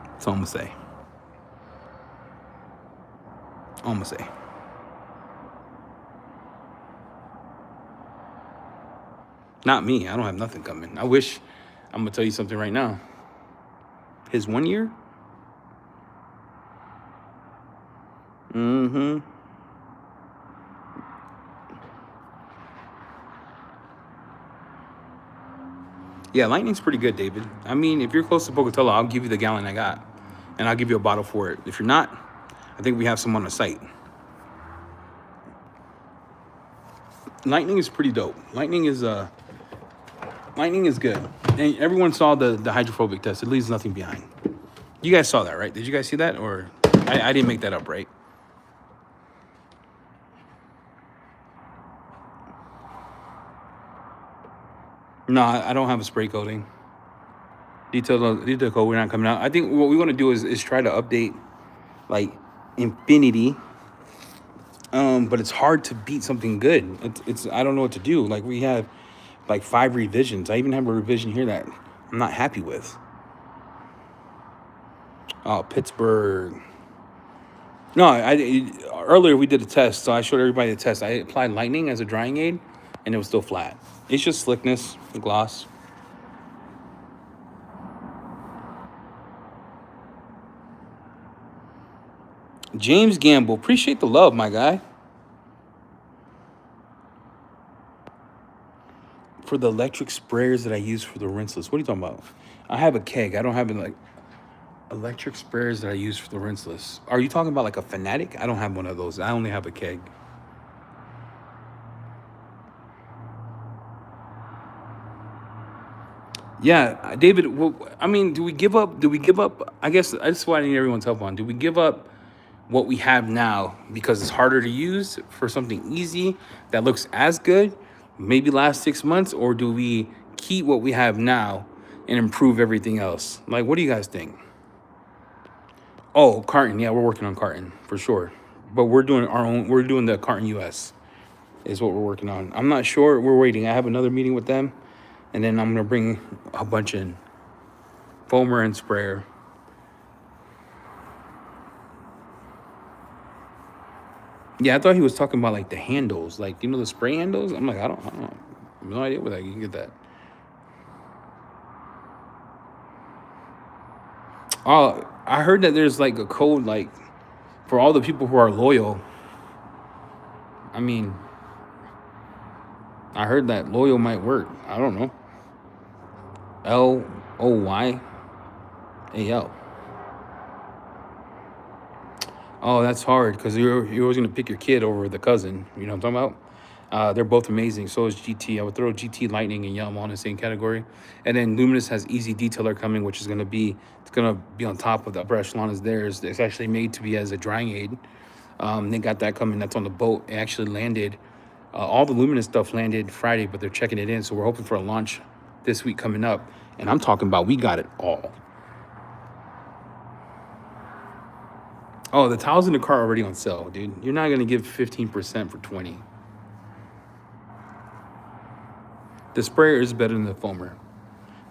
That's all I'm gonna say. All I'm gonna say. Not me. I don't have nothing coming. I wish. I'm gonna tell you something right now. His 1 year. Mm-hmm. Yeah, Lightning's pretty good, David. I mean, if you're close to Pocatello, I'll give you the gallon I got, and I'll give you a bottle for it. If you're not, I think we have some on the site. Lightning is pretty dope. Lightning is good. And everyone saw the hydrophobic test. It leaves nothing behind. You guys saw that, right? Did you guys see that? Or I didn't make that up, right? No, I don't have a spray coating. Detail code, we're not coming out. I think what we want to do is try to update like Infinity. But it's hard to beat something good. It's I don't know what to do. Like we have like 5 revisions. I even have a revision here that I'm not happy with. Oh, Pittsburgh. No, earlier we did a test, so I showed everybody the test. I applied Lightning as a drying aid, and it was still flat. It's just slickness, gloss. James Gamble, appreciate the love, my guy. For the electric sprayers that I use for the rinseless, what are you talking about? I have a keg. I don't have like electric sprayers that I use for the rinseless. Are you talking about like a Fanatic? I don't have one of those. I only have a keg. Yeah, David. Well, I mean, do we give up? I guess that's what I need everyone's help on. Do we give up what we have now because it's harder to use for something easy that looks as good, maybe last 6 months, or do we keep what we have now and improve everything else? Like, what do you guys think? Oh, carton. Yeah, we're working on carton for sure. But we're doing our own. We're doing the carton US is what we're working on. I'm not sure. We're waiting. I have another meeting with them, and then I'm gonna bring a bunch in foamer and sprayer. Yeah, I thought he was talking about like the handles, like the spray handles. I'm like, I don't know. I have no idea where that you can get that. Oh, I heard that there's like a code like for all the people who are loyal. I mean, I heard that loyal might work. I don't know. LOYAL. Oh, that's hard because you're always gonna pick your kid over the cousin. You know what I'm talking about? They're both amazing. So is GT. I would throw GT Lightning and Yamaha in the same category. And then Luminous has Easy Detailer coming, which is gonna be on top of the upper echelon is theirs. It's actually made to be as a drying aid. They got that coming. That's on the boat. It actually landed. All the Luminous stuff landed Friday, but they're checking it in. So we're hoping for a launch this week coming up. And I'm talking about we got it all. Oh, the towels in the car are already on sale, dude. You're not gonna give 15% for 20. The sprayer is better than the foamer.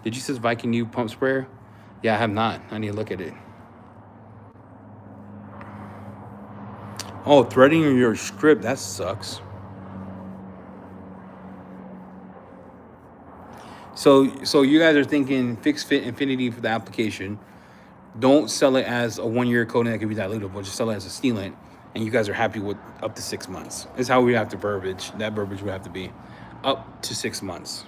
Did you say Viking U pump sprayer? Yeah, I have not. I need to look at it. Oh, threading your script, that sucks. So you guys are thinking fixed fit infinity for the application. Don't sell it as a 1 year coating that can be dilutable. Just sell it as a sealant, and you guys are happy with up to 6 months. Is how we have to verbiage. That verbiage would have to be up to 6 months.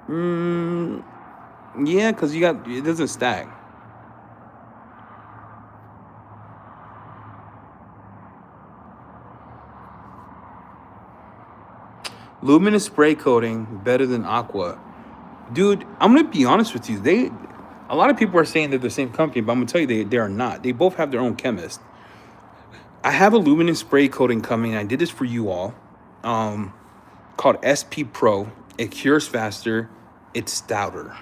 Yeah, because it doesn't stack. Luminous spray coating better than Aqua. Dude, I'm gonna be honest with you. A lot of people are saying they're the same company, but I'm gonna tell you they are not. They both have their own chemist. I have a luminous spray coating coming. I did this for you all, called SP Pro. It cures faster. It's stouter.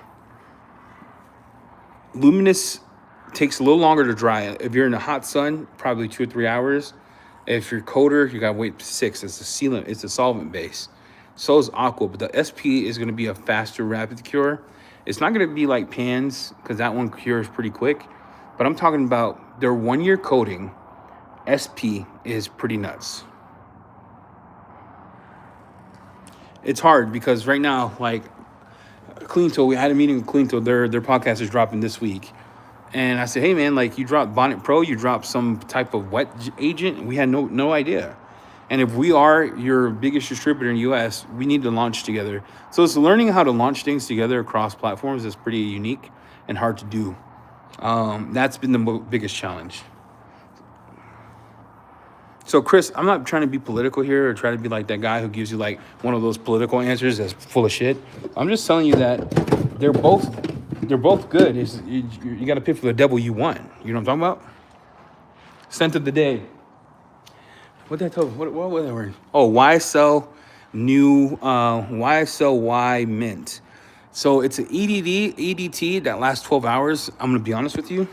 Luminous takes a little longer to dry. If you're in the hot sun, probably 2 or 3 hours. If you're colder, you gotta wait 6. It's a sealant. It's a solvent base. So is Aqua, but the SP is gonna be a faster, rapid cure. It's not gonna be like Pans because that one cures pretty quick. But I'm talking about their 1 year coating. SP is pretty nuts. It's hard because right now, like Cleanto, we had a meeting with Cleanto. Their podcast is dropping this week. And I said, hey man, like you dropped Bonnet Pro, you dropped some type of wet agent. We had no idea. And if we are your biggest distributor in the US, we need to launch together. So it's learning how to launch things together across platforms is pretty unique and hard to do. That's been the biggest challenge. So Chris, I'm not trying to be political here or try to be like that guy who gives you like one of those political answers that's full of shit. I'm just telling you that they're both good. You got to pick for the devil you want. You know what I'm talking about? Scent of the day. What did I tell you? What was that word? Oh, YSL new YSL Y mint. So it's an EDT that lasts 12 hours. I'm gonna be honest with you.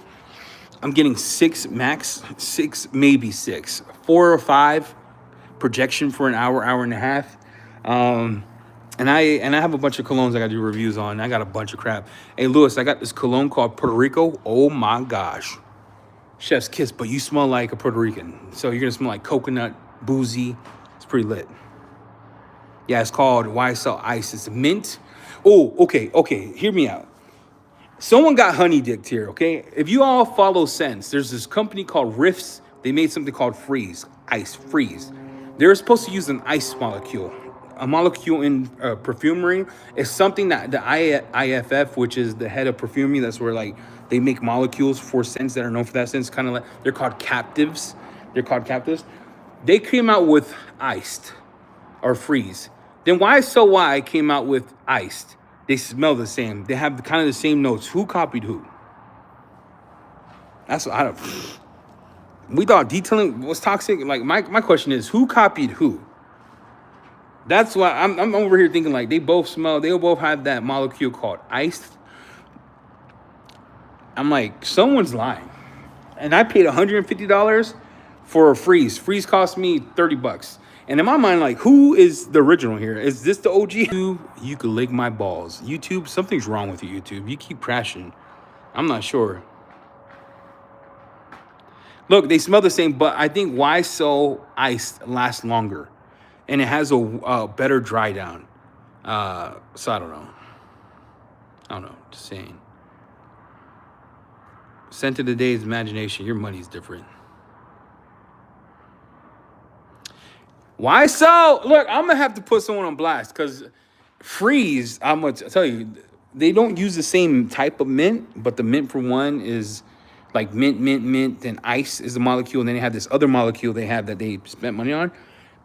I'm getting 6 max, 6 maybe 6, 4 or 5 projection for an hour and a half. And I have a bunch of colognes I got to do reviews on. I got a bunch of crap. Hey Lewis, I got this cologne called Puerto Rico. Oh my gosh, chef's kiss, but you smell like a Puerto Rican. So you're gonna smell like coconut, boozy. It's pretty lit. Yeah, it's called YSL Ice. It's mint. Oh, okay. Hear me out. Someone got honey dicked here, okay? If you all follow scents, there's this company called Riffs. They made something called Freeze. They're supposed to use an ice molecule. A molecule in perfumery is something that the IFF, which is the head of perfumery, that's where like they make molecules for scents that are known for that sense. Kind of like they're called captives. They came out with iced or freeze. Then YSL Y came out with iced. They smell the same. They have kind of the same notes. Who copied who? That's what I don't. We thought detailing was toxic. Like my question is, who copied who? That's why I'm over here thinking like they both smell. They both have that molecule called iced. I'm like, someone's lying. And I paid $150 for a freeze. Freeze cost me $30. And in my mind, like, who is the original here? Is this the OG? You could lick my balls. YouTube, something's wrong with you, YouTube. You keep crashing. I'm not sure. Look, they smell the same, but I think Why So Ice lasts longer. And it has a better dry down. So I don't know. Just saying. Scent of the day is imagination. Your money's different. Why so? Look, I'm going to have to put someone on blast because Freeze, I'm going to tell you, they don't use the same type of mint, but the mint for one is like mint. Then ice is the molecule. And then they have this other molecule they have that they spent money on.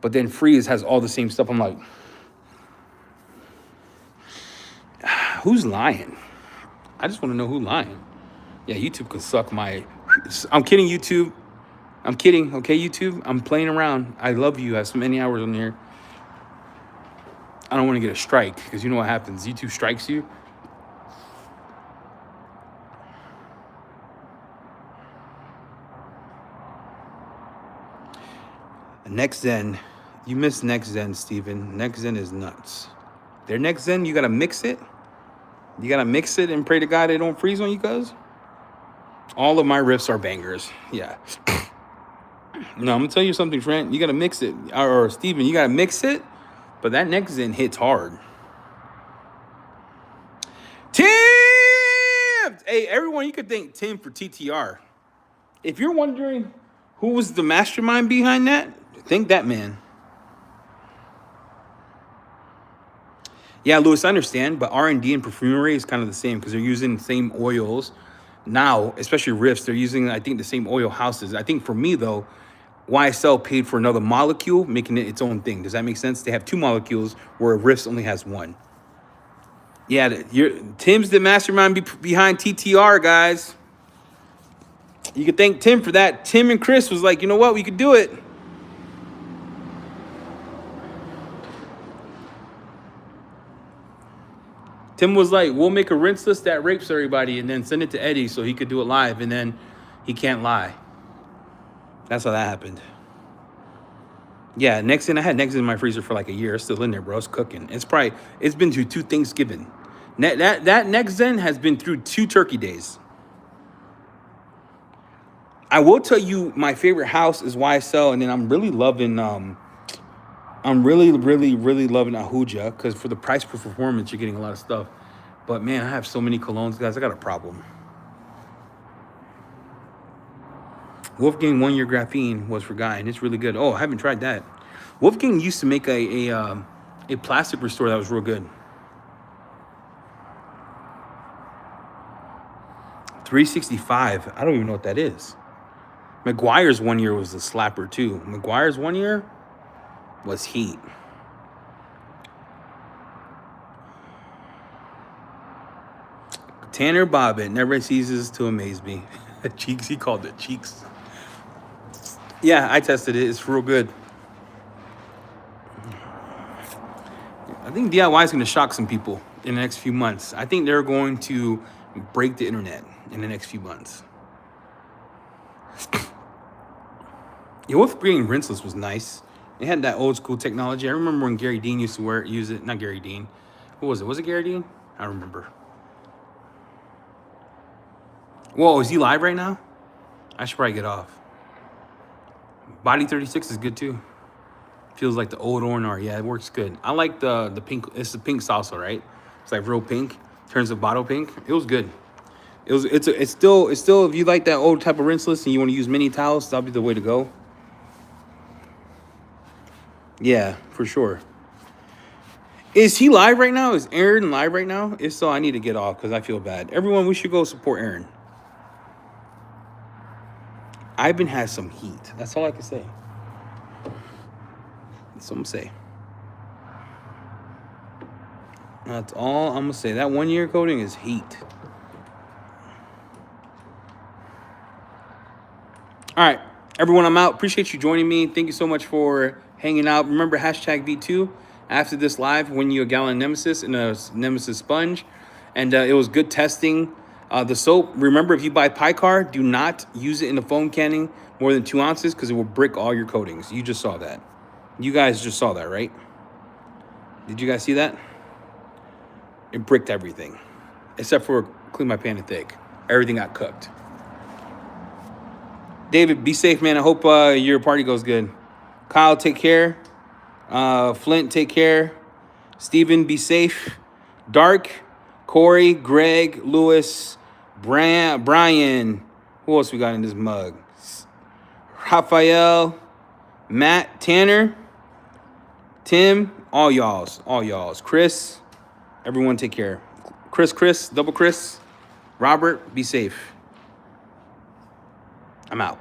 But then Freeze has all the same stuff. I'm like, who's lying? I just want to know who's lying. Yeah, YouTube could suck my... I'm kidding, YouTube. I'm kidding, okay, YouTube? I'm playing around. I love you. I have so many hours on here. I don't want to get a strike because you know what happens. YouTube strikes you. Next Zen. You missed Next Zen, Steven. Next Zen is nuts. Their Next Zen, you got to mix it. You got to mix it and pray to God they don't freeze on you guys. All of my riffs are bangers. Yeah. No, I'm going to tell you something, friend. You got to mix it. Or Steven, you got to mix it. But that Next Zen hits hard. Tim! Hey, everyone, you could thank Tim for TTR. If you're wondering who was the mastermind behind that, thank that man. Yeah, Louis, I understand, but R&D and perfumery is kind of the same because they're using the same oils. Now, especially Riffs, they're using, I think, the same oil houses. I think for me, though, YSL paid for another molecule, making it its own thing. Does that make sense? They have two molecules where Riffs only has one. Yeah, Tim's the mastermind behind TTR, guys. You could thank Tim for that. Tim and Chris was like, you know what? We could do it. Tim was like, we'll make a rinse list that rapes everybody and then send it to Eddie so he could do it live, and then he can't lie. That's how that happened. Yeah, Next Zen, I had Next Zen in my freezer for like a year. It's still in there, bro. It's cooking. It's been through 2 Thanksgiving. That Next Zen has been through 2 turkey days. I will tell you my favorite house is YSL, and then I'm really loving really loving Ahuja because for the price per performance, you're getting a lot of stuff. But man, I have so many colognes, guys. I got a problem. Wolfgang 1 Year Graphene was for Guy, and it's really good. Oh, I haven't tried that. Wolfgang used to make a plastic restore that was real good. 365. I don't even know what that is. McGuire's 1 year was a slapper too. McGuire's 1 year was heat. Tanner Bobbitt never ceases to amaze me. Cheeks, he called it Cheeks. Yeah, I tested it. It's real good. I think DIY is going to shock some people in the next few months. I think they're going to break the internet in the next few months. Yeah, Wolf Green rinseless was nice. It had that old school technology. I remember when Gary Dean used to use it. Not Gary Dean. Who was it? Was it Gary Dean? I don't remember. Whoa, is he live right now? I should probably get off. Body 36 is good too. Feels like the old Ornar. Yeah, it works good. I like the pink. It's the pink salsa, right? It's like real pink. Turns to bottle pink. It was good. It's still if you like that old type of rinseless and you want to use mini towels, that'll be the way to go. Yeah, for sure. Is he live right now? Is Aaron live right now? If so, I need to get off because I feel bad. Everyone, we should go support Aaron. Ivan has some heat. That's all I can say. That's what I'm saying. That's all I'm gonna say. That 1 year coating is heat. All right, everyone, I'm out. Appreciate you joining me. Thank you so much for hanging out. Remember, hashtag V2 after this live, win you a gallon Nemesis and a Nemesis sponge. And it was good testing. The soap, remember, if you buy Picar, do not use it in a foam canning more than 2 ounces because it will brick all your coatings. You just saw that. You guys just saw that, right? Did you guys see that? It bricked everything. Except for Clean My Pan and Thick. Everything got cooked. David, be safe, man. I hope your party goes good. Kyle, take care. Flint, take care. Steven, be safe. Dark, Corey, Greg, Lewis, Brian. Who else we got in this mug? Rafael, Matt, Tanner, Tim, all y'alls. Chris, everyone take care. Chris, double Chris. Robert, be safe. I'm out.